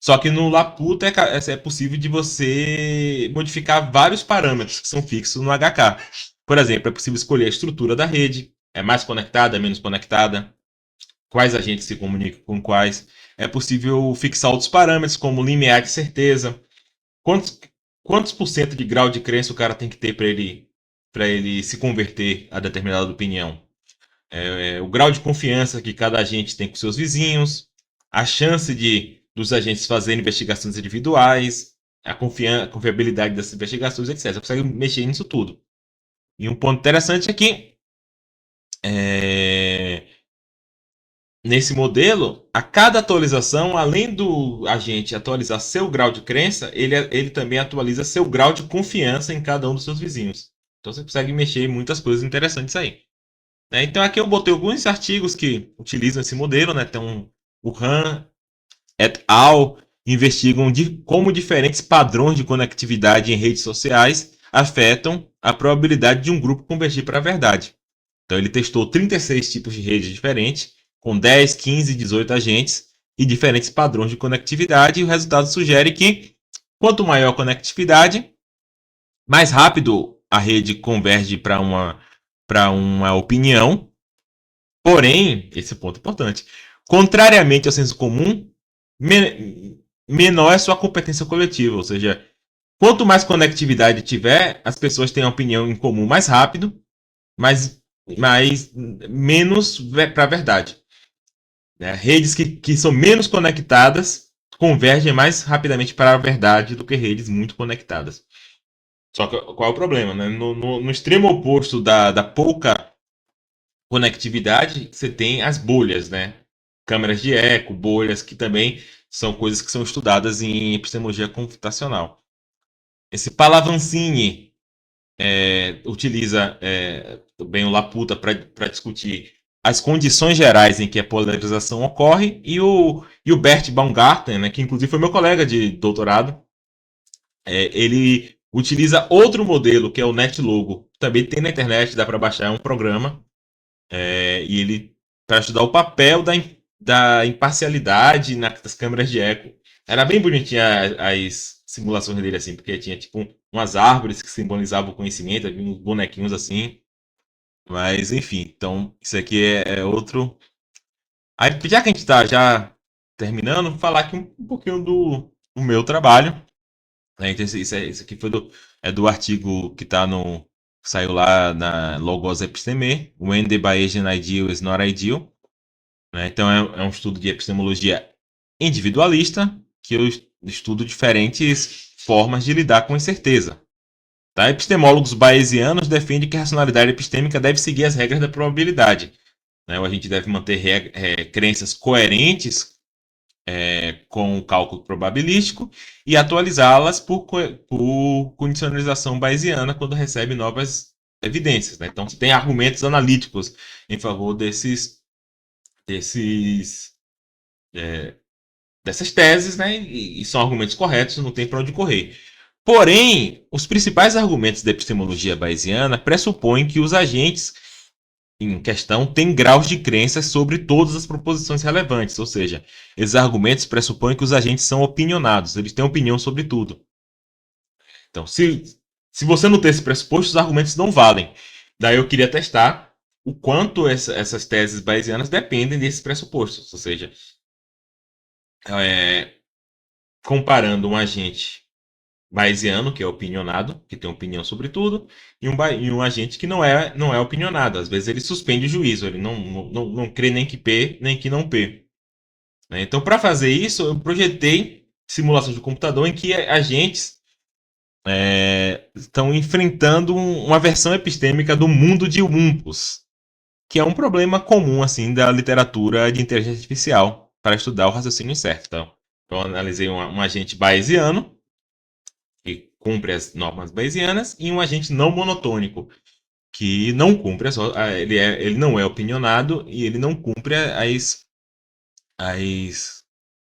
Só que no Laputa é possível de você modificar vários parâmetros que são fixos no HK. Por exemplo, é possível escolher a estrutura da rede, é mais conectada, é menos conectada, quais agentes se comunicam com quais. É possível fixar outros parâmetros, como limiar de certeza, quantos, quantos por cento de grau de crença o cara tem que ter para ele se converter a determinada opinião. O grau de confiança que cada agente tem com seus vizinhos, a chance dos agentes fazerem investigações individuais, a confiabilidade dessas investigações, etc. Você consegue mexer nisso tudo. E um ponto interessante é que é, nesse modelo, a cada atualização, além do agente atualizar seu grau de crença, ele também atualiza seu grau de confiança em cada um dos seus vizinhos. Então você consegue mexer em muitas coisas interessantes aí. Então aqui eu botei alguns artigos que utilizam esse modelo, né? Então o Han et al. Investigam como diferentes padrões de conectividade em redes sociais afetam a probabilidade de um grupo convergir para a verdade. Então ele testou 36 tipos de redes diferentes, com 10, 15, 18 agentes e diferentes padrões de conectividade, e o resultado sugere que quanto maior a conectividade, mais rápido a rede converge para uma opinião. Porém, esse é o ponto importante, contrariamente ao senso comum, menor é sua competência coletiva, ou seja, quanto mais conectividade tiver, as pessoas têm a opinião em comum mais rápido, mas menos para a verdade. Né? Redes que são menos conectadas convergem mais rapidamente para a verdade do que redes muito conectadas. Só que qual é o problema? Né? No extremo oposto da pouca conectividade, você tem as bolhas, né? Câmeras de eco, bolhas, que também são coisas que são estudadas em epistemologia computacional. Esse Palavancini utiliza bem o Laputa para discutir as condições gerais em que a polarização ocorre, e o Bert Baumgarten, né, que inclusive foi meu colega de doutorado, ele utiliza outro modelo, que é o NetLogo. Também tem na internet, dá para baixar, um programa, e ele para estudar o papel da imparcialidade nas câmeras de eco. Era bem bonitinha as simulações dele, assim, porque tinha tipo umas árvores que simbolizavam o conhecimento, havia uns bonequinhos assim. Mas enfim, então isso aqui é outro. Aí, já que a gente está já terminando, vou falar aqui um pouquinho do meu trabalho. Então, isso aqui é do artigo que tá saiu lá na Logos Episteme, When the Bayesian Ideal is Not Ideal. Né? Então é um estudo de epistemologia individualista, que eu estudo diferentes formas de lidar com incerteza. Tá? Epistemólogos bayesianos defendem que a racionalidade epistêmica deve seguir as regras da probabilidade. Né? A gente deve manter crenças coerentes com o cálculo probabilístico e atualizá-las por condicionalização bayesiana quando recebe novas evidências. Né? Então, você tem argumentos analíticos em favor desses dessas teses, né? E são argumentos corretos, não tem para onde correr. Porém, os principais argumentos da epistemologia bayesiana pressupõem que os agentes em questão têm graus de crença sobre todas as proposições relevantes, ou seja, esses argumentos pressupõem que os agentes são opinionados, eles têm opinião sobre tudo. Então, se você não tem esse pressuposto, os argumentos não valem. Daí eu queria testar o quanto essas teses bayesianas dependem desses pressupostos, ou seja, comparando um agente bayesiano, que é opinionado, que tem opinião sobre tudo, e um agente que não é opinionado. Às vezes ele suspende o juízo, ele não crê nem que P, nem que não P. Então, para fazer isso, eu projetei simulações de computador em que agentes estão enfrentando uma versão epistêmica do mundo de Olympus, que é um problema comum assim da literatura de inteligência artificial para estudar o raciocínio incerto. Então, eu analisei um agente bayesiano que cumpre as normas bayesianas e um agente não monotônico que não cumpre ele não é opinionado e ele não cumpre as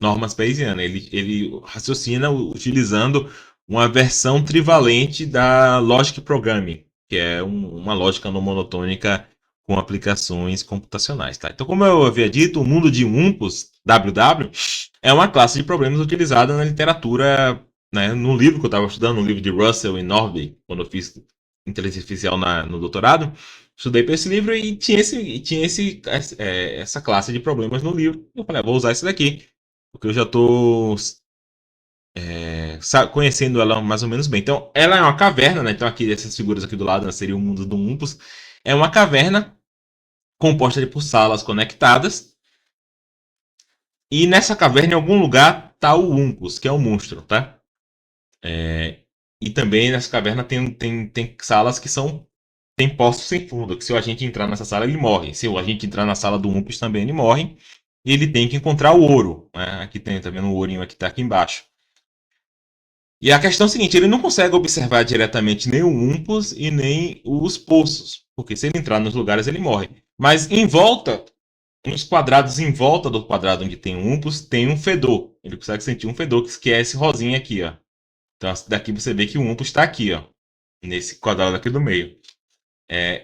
normas bayesianas. Ele raciocina utilizando uma versão trivalente da Logic Programming, que é uma lógica não monotônica com aplicações computacionais. Tá? Então, como eu havia dito, o mundo de Wumpus, WW, é uma classe de problemas utilizada na literatura, né, no livro que eu estava estudando, no livro de Russell e Norby, quando eu fiz inteligência artificial no doutorado. Estudei para esse livro e essa classe de problemas no livro. Eu falei, vou usar esse daqui, porque eu já estou conhecendo ela mais ou menos bem. Então, ela é uma caverna, né? Então, aqui, essas figuras aqui do lado, né, seria o mundo do Olympus. É uma caverna composta por salas conectadas. E nessa caverna, em algum lugar, está o Olympus, que é o monstro, tá? E também nessa caverna tem salas que tem poços sem fundo, que se o agente entrar nessa sala, ele morre. Se o agente entrar na sala do Umpis também, ele morre. E ele tem que encontrar o ouro. Né? Aqui tem, tá vendo o ourinho aqui, tá aqui embaixo. E a questão é a seguinte, ele não consegue observar diretamente nem o Umpus e nem os poços. Porque se ele entrar nos lugares, ele morre. Mas em volta, nos quadrados em volta do quadrado onde tem o Umpus, tem um fedor. Ele consegue sentir um fedor, que é esse rosinha aqui, ó. Então daqui você vê que o Umpus está aqui, ó. Nesse quadrado aqui do meio.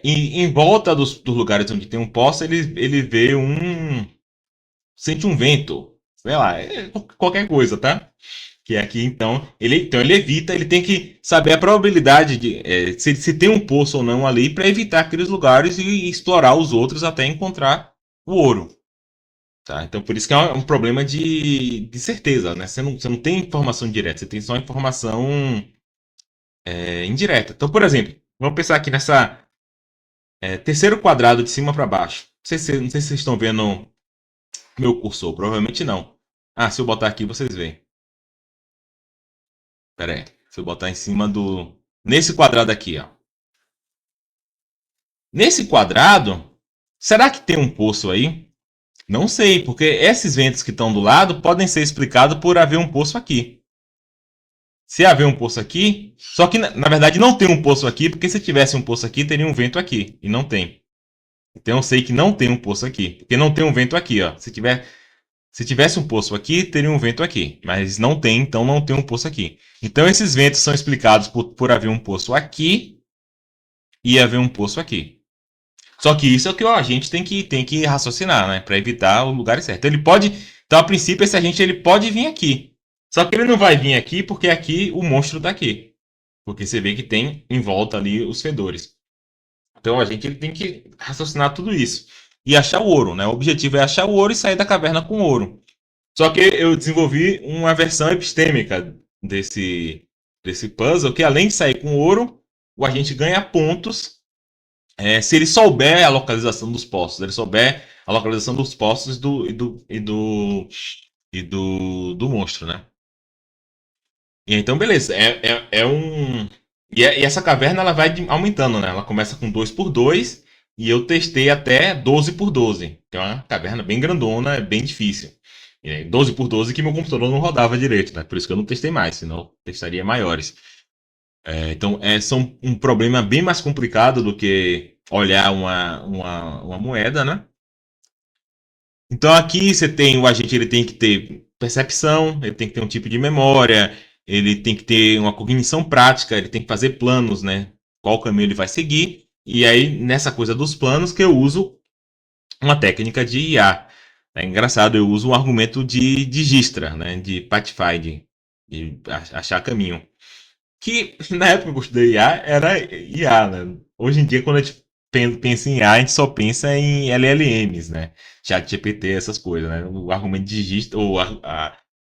E em volta dos lugares onde tem um poço, ele vê sente um vento. Sei lá, qualquer coisa, tá? Que é aqui, então ele evita, ele tem que saber a probabilidade se tem um poço ou não ali para evitar aqueles lugares e explorar os outros até encontrar o ouro. Tá? Então por isso que é um problema de certeza, né? Você não tem informação direta, você tem só informação indireta. Então, por exemplo, vamos pensar aqui nessa terceiro quadrado de cima para baixo. Não sei se vocês estão vendo meu cursor, provavelmente não. Ah, se eu botar aqui, vocês veem. Pera aí. Se eu botar em cima do. Nesse quadrado aqui, ó. Nesse quadrado, será que tem um poço aí? Não sei, porque esses ventos que estão do lado podem ser explicados por haver um poço aqui. Se haver um poço aqui, só que na verdade não tem um poço aqui, porque se tivesse um poço aqui, teria um vento aqui. E não tem. Então eu sei que não tem um poço aqui. Porque não tem um vento aqui, ó. Se tivesse um poço aqui, teria um vento aqui. Mas não tem, então não tem um poço aqui. Então esses ventos são explicados por haver um poço aqui e haver um poço aqui. Só que isso é o que a gente tem que raciocinar, né? Para evitar o lugar certo. Então ele pode. Então, a princípio, esse agente ele pode vir aqui. Só que ele não vai vir aqui porque aqui o monstro está aqui. Porque você vê que tem em volta ali os fedores. Então a gente ele tem que raciocinar tudo isso. E achar o ouro, né? O objetivo é achar o ouro e sair da caverna com ouro. Só que eu desenvolvi uma versão epistêmica desse puzzle, que além de sair com ouro, o agente ganha pontos se ele souber a localização dos poços. Se ele souber a localização dos poços do monstro, né? E então, beleza. É um. E essa caverna ela vai aumentando, né? Ela começa com 2 por 2 e eu testei até 12 por 12. Então é uma caverna bem grandona, é bem difícil. E aí, 12 por 12 que meu computador não rodava direito, né? Por isso que eu não testei mais, senão eu testaria maiores. Então, são um problema bem mais complicado do que olhar uma moeda, né? Então aqui você tem o agente, ele tem que ter percepção, ele tem que ter um tipo de memória, ele tem que ter uma cognição prática, ele tem que fazer planos, né? Qual caminho ele vai seguir. E aí, nessa coisa dos planos, que eu uso uma técnica de IA. É engraçado, eu uso um argumento de Dijkstra, né? De Pathfind, de achar caminho. Que na época que eu estudei IA, era IA, né? Hoje em dia, quando a gente pensa em IA, a gente só pensa em LLMs, né? ChatGPT, essas coisas, né? O argumento de Dijkstra, ou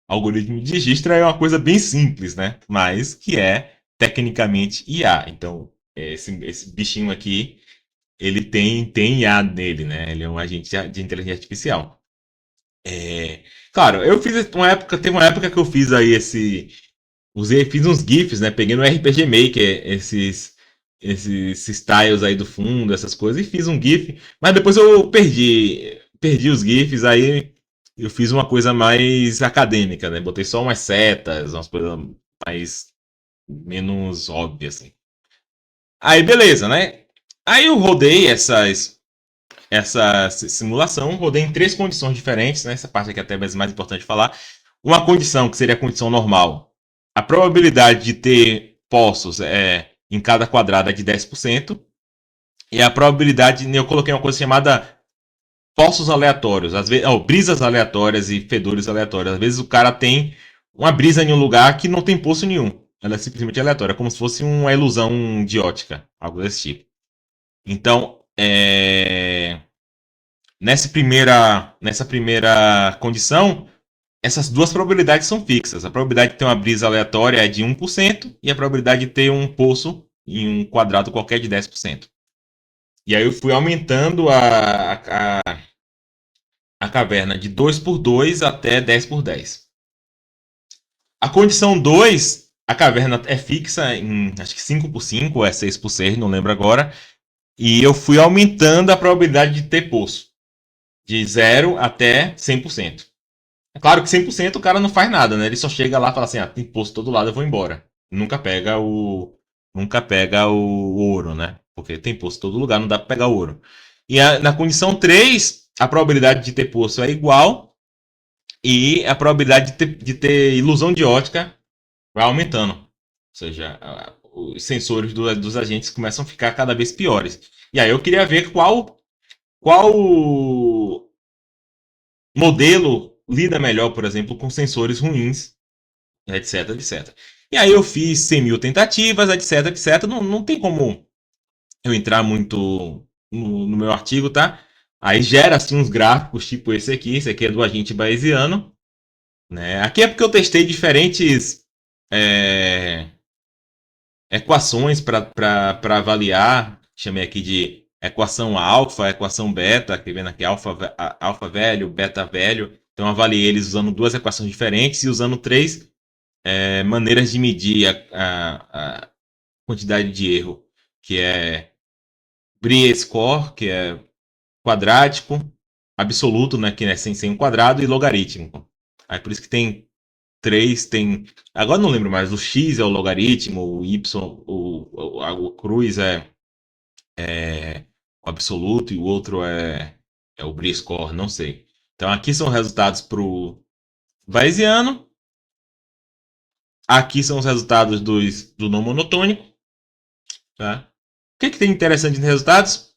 algoritmo de Dijkstra é uma coisa bem simples, né? Mas que é tecnicamente IA. Então, esse bichinho aqui, ele tem IA nele, né? Ele é um agente de inteligência artificial. Claro, eu fiz teve uma época que eu fiz aí Fiz uns GIFs, né? Peguei no RPG Maker esses tiles aí do fundo, essas coisas, e fiz um GIF. Mas depois eu perdi os GIFs, aí eu fiz uma coisa mais acadêmica, né? Botei só umas setas, umas coisas mais menos óbvias, assim. Aí beleza, né? Aí eu rodei essa simulação, rodei em três condições diferentes, né? Essa parte aqui até é mais importante falar. Uma condição que seria a condição normal. A probabilidade de ter poços em cada quadrado é de 10%. E a probabilidade, eu coloquei uma coisa chamada poços aleatórios, às vezes, brisas aleatórias e fedores aleatórios. Às vezes o cara tem uma brisa em um lugar que não tem poço nenhum. Ela é simplesmente aleatória, como se fosse uma ilusão de ótica, algo desse tipo. Então, nessa primeira condição, essas duas probabilidades são fixas. A probabilidade de ter uma brisa aleatória é de 1% e a probabilidade de ter um poço em um quadrado qualquer de 10%. E aí eu fui aumentando a caverna de 2 por 2 até 10 por 10. A condição 2, a caverna é fixa em acho que 5 por 5 ou é 6 por 6, não lembro agora. E eu fui aumentando a probabilidade de ter poço. De 0 até 100%. É claro que 100% o cara não faz nada, né? Ele só chega lá e fala assim, tem poço todo lado, eu vou embora. Nunca pega o ouro, né? Porque tem poço em todo lugar, não dá pra pegar ouro. E na condição 3, a probabilidade de ter poço é igual e a probabilidade de ter ilusão de ótica vai aumentando. Ou seja, os sensores dos agentes começam a ficar cada vez piores. E aí eu queria ver qual modelo lida melhor, por exemplo, com sensores ruins, etc, etc. E aí eu fiz 100 mil tentativas, etc, etc. Não tem como eu entrar muito no meu artigo, tá? Aí gera assim uns gráficos tipo esse aqui é do agente bayesiano, né? Aqui é porque eu testei diferentes é, equações para avaliar, chamei aqui de equação alfa, equação beta, que vendo aqui alfa velho, beta velho. Então avaliei eles usando duas equações diferentes e usando três maneiras de medir a quantidade de erro, que é Brie score, que é quadrático, absoluto, né, que é sem um quadrado, e logarítmico. Aí por isso que tem três, tem. Agora não lembro mais, o X é o logaritmo, o Y, o cruz é o absoluto e o outro é o Brie score, não sei. Então aqui são resultados para o Bayesiano. Aqui são os resultados do não monotônico. Tá? O que tem interessante nos resultados?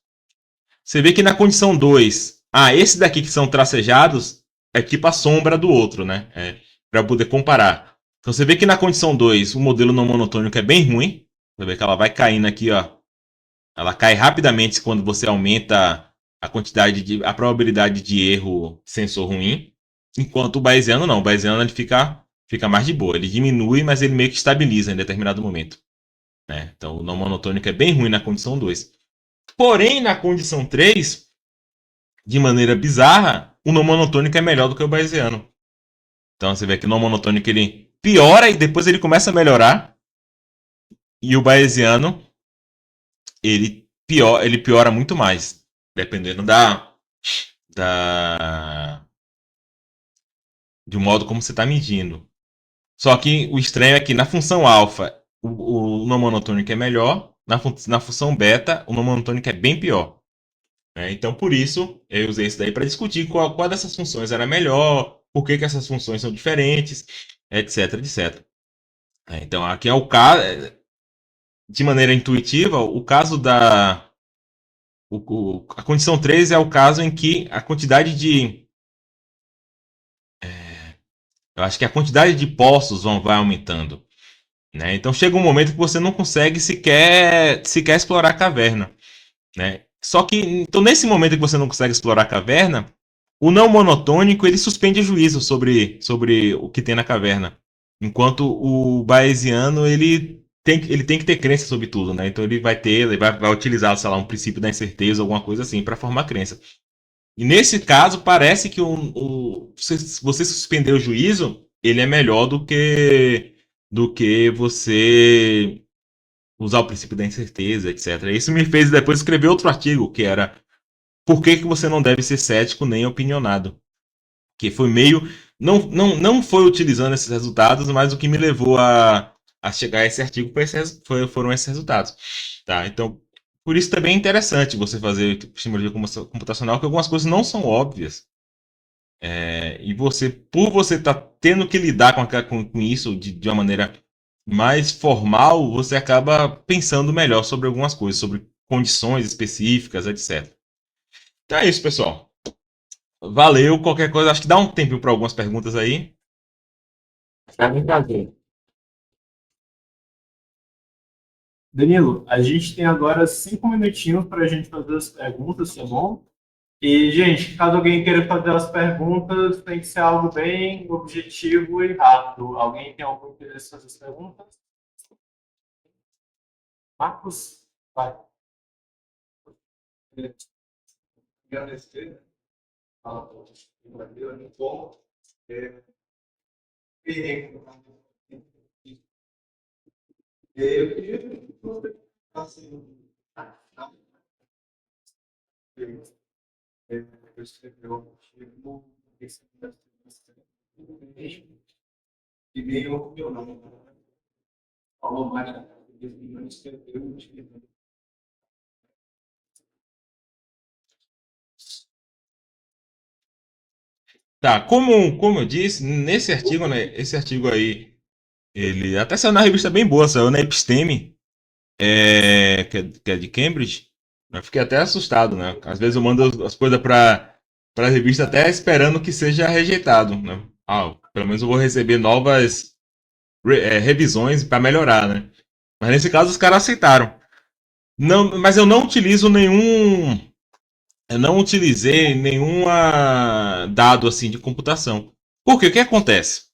Você vê que na condição 2, esse daqui que são tracejados é tipo a sombra do outro, né? Para poder comparar. Então você vê que na condição 2 o modelo não monotônico é bem ruim. Você vê que ela vai caindo aqui, ó. Ela cai rapidamente quando você aumenta a probabilidade de erro sensor ruim. Enquanto o Bayesiano não. O Bayesiano ele fica mais de boa. Ele diminui, mas ele meio que estabiliza em determinado momento. Né? Então o não monotônico é bem ruim na condição 2. Porém, na condição 3, de maneira bizarra, o não monotônico é melhor do que o bayesiano. Então você vê que o não monotônico ele piora e depois ele começa a melhorar. E o bayesiano ele piora muito mais, dependendo do modo como você está medindo. Só que o estranho é que na função alfa o não monotônico é melhor, na função beta o não monotônico é bem pior. Então, por isso, eu usei isso daí para discutir qual dessas funções era melhor, por que essas funções são diferentes, etc, etc. Então, aqui é o caso, de maneira intuitiva, o caso a condição 3 é o caso em que a quantidade de. Eu acho que a quantidade de poços vai aumentando. Né? Então, chega um momento que você não consegue sequer explorar a caverna. Né? Só que, então, nesse momento que você não consegue explorar a caverna, o não monotônico ele suspende o juízo sobre o que tem na caverna. Enquanto o bayesiano ele tem que ter crença sobre tudo, né? Então ele vai utilizar, sei lá, um princípio da incerteza, alguma coisa assim, para formar crença. E nesse caso, parece que você suspender o juízo, ele é melhor do que você usar o princípio da incerteza, etc. Isso me fez depois escrever outro artigo, que era por que você não deve ser cético nem opinionado. Que foi meio. Não foi utilizando esses resultados, mas o que me levou a chegar a esse artigo foram esses resultados. Tá? Então, por isso também é interessante você fazer epistemologia computacional, que algumas coisas não são óbvias. E você, por você estar tendo que lidar com isso de uma maneira mais formal, você acaba pensando melhor sobre algumas coisas, sobre condições específicas, etc. Então é isso, pessoal. Valeu, qualquer coisa. Acho que dá um tempinho para algumas perguntas aí. É um prazer. Danilo, a gente tem agora 5 minutinhos para a gente fazer as perguntas, tá bom? E, gente, caso alguém queira fazer as perguntas, tem que ser algo bem objetivo e rápido. Alguém tem algum interesse em fazer as perguntas? Marcos? Vai. Agradecer. Fala, pô. É muito bom. É, eu queria que você assim, eu escrevi um artigo e meio o meu nome. Falou mais da eu escrevi um artigo. Tá, como eu disse, nesse artigo, né? Esse artigo aí, ele até saiu na revista bem boa, saiu na Episteme, que é de Cambridge. Eu fiquei até assustado, né? Às vezes eu mando as coisas para a revista até esperando que seja rejeitado, né? Pelo menos eu vou receber novas revisões para melhorar, né? Mas nesse caso os caras aceitaram. Não, mas eu não utilizei nenhum dado assim de computação. Porque o que acontece?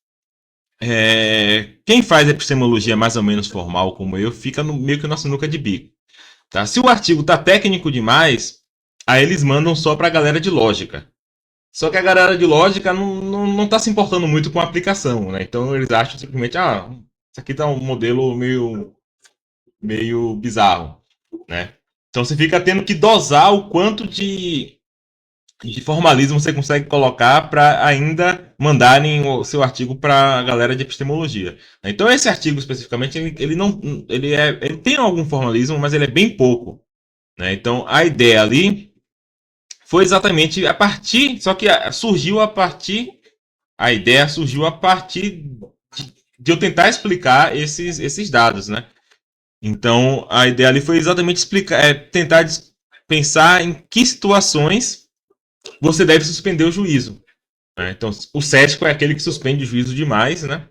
Quem faz epistemologia mais ou menos formal como eu fica meio que na sinuca de bico. Tá? Se o artigo tá técnico demais, aí eles mandam só para a galera de lógica. Só que a galera de lógica não tá se importando muito com a aplicação, né? Então eles acham simplesmente, isso aqui tá um modelo meio bizarro, né? Então você fica tendo que dosar o quanto de formalismo você consegue colocar para ainda mandarem o seu artigo para a galera de epistemologia. Então esse artigo especificamente ele não ele tem algum formalismo, mas ele é bem pouco, né? Então a ideia ali foi exatamente a partir, só que surgiu a partir a ideia surgiu a partir de eu tentar explicar esses dados, né? Então a ideia ali foi exatamente explicar, tentar pensar em que situações você deve suspender o juízo. Né? Então, o cético é aquele que suspende o juízo demais, né?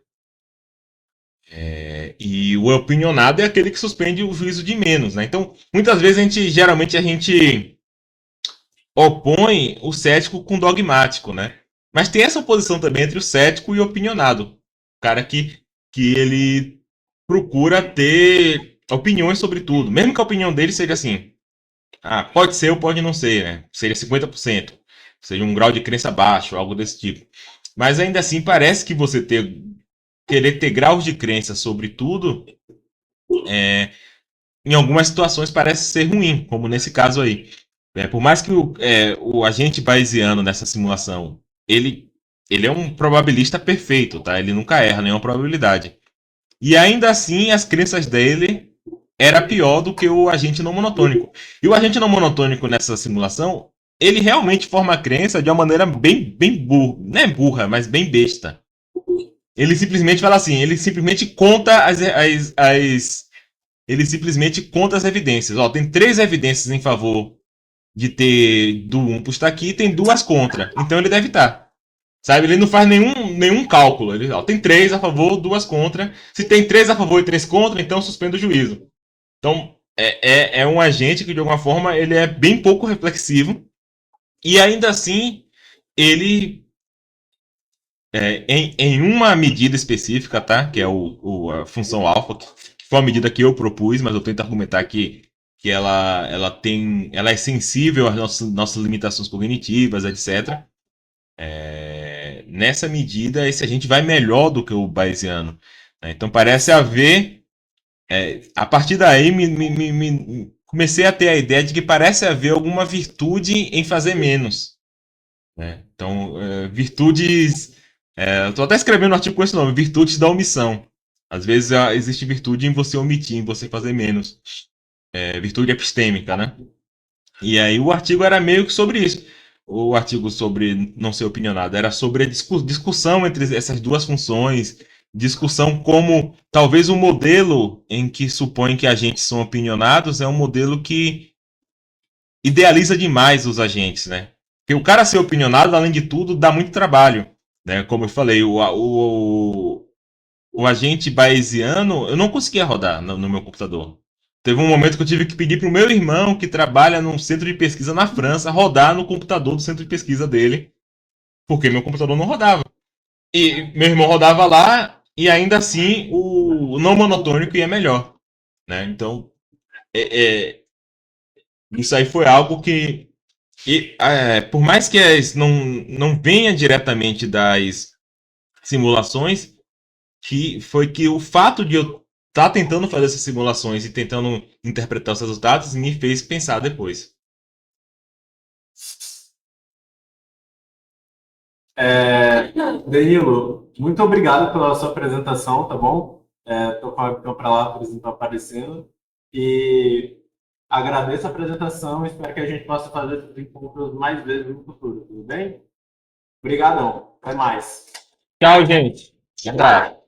E o opinionado é aquele que suspende o juízo de menos, né? Então, muitas vezes geralmente a gente opõe o cético com o dogmático, né? Mas tem essa oposição também entre o cético e o opinionado. O cara que ele procura ter opiniões sobre tudo, mesmo que a opinião dele seja assim, pode ser ou pode não ser, né? Seria 50%, seja um grau de crença baixo, algo desse tipo. Mas ainda assim parece que querer ter graus de crença sobre tudo, em algumas situações parece ser ruim, como nesse caso aí. Por mais que o agente bayesiano nessa simulação, ele, ele é um probabilista perfeito, tá? Ele nunca erra nenhuma probabilidade. E ainda assim, as crenças dele era pior do que o agente não monotônico. E o agente não monotônico nessa simulação, ele realmente forma a crença de uma maneira bem burra, não é burra, mas bem besta. Ele simplesmente fala assim, ele simplesmente conta ele simplesmente conta as evidências. Ó, tem 3 evidências em favor de ter do um estar aqui e tem 2 contra. Então ele deve estar. Sabe? Ele não faz nenhum cálculo. Ele tem 3 a favor, 2 contra. Se tem 3 a favor e 3 contra, então suspende o juízo. Então é um agente que de alguma forma ele é bem pouco reflexivo e ainda assim ele em uma medida específica, tá? Que é a função alfa, que foi a medida que eu propus, mas eu tento argumentar que ela é sensível às nossas limitações cognitivas, etc. Nessa medida, esse agente vai melhor do que o Bayesiano. né? Então parece haver. A partir daí comecei a ter a ideia de que parece haver alguma virtude em fazer menos, né? Então, virtudes. Estou até escrevendo um artigo com esse nome, virtudes da omissão. Às vezes existe virtude em você omitir, em você fazer menos. Virtude epistêmica, né? E aí o artigo era meio que sobre isso. O artigo sobre não ser opinionado era sobre a discussão entre essas duas funções, discussão como talvez o modelo em que supõe que agentes são opinionados é um modelo que idealiza demais os agentes, né? Porque o cara ser opinionado, além de tudo, dá muito trabalho, né? Como eu falei, o agente bayesiano eu não conseguia rodar no meu computador. Teve um momento que eu tive que pedir para o meu irmão, que trabalha num centro de pesquisa na França, rodar no computador do centro de pesquisa dele, porque meu computador não rodava. E meu irmão rodava lá, e ainda assim o não monotônico ia melhor, né? Então, é, é, isso aí foi algo que, por mais que não venha diretamente das simulações, que o fato de eu estar tentando fazer essas simulações e tentando interpretar os resultados me fez pensar depois. Danilo, muito obrigado pela sua apresentação, tá bom? Tô com a webcam para lá, por exemplo, aparecendo. E agradeço a apresentação e espero que a gente possa fazer esses encontros mais vezes no futuro, tudo bem? Obrigadão. Até mais. Tchau, gente. Até.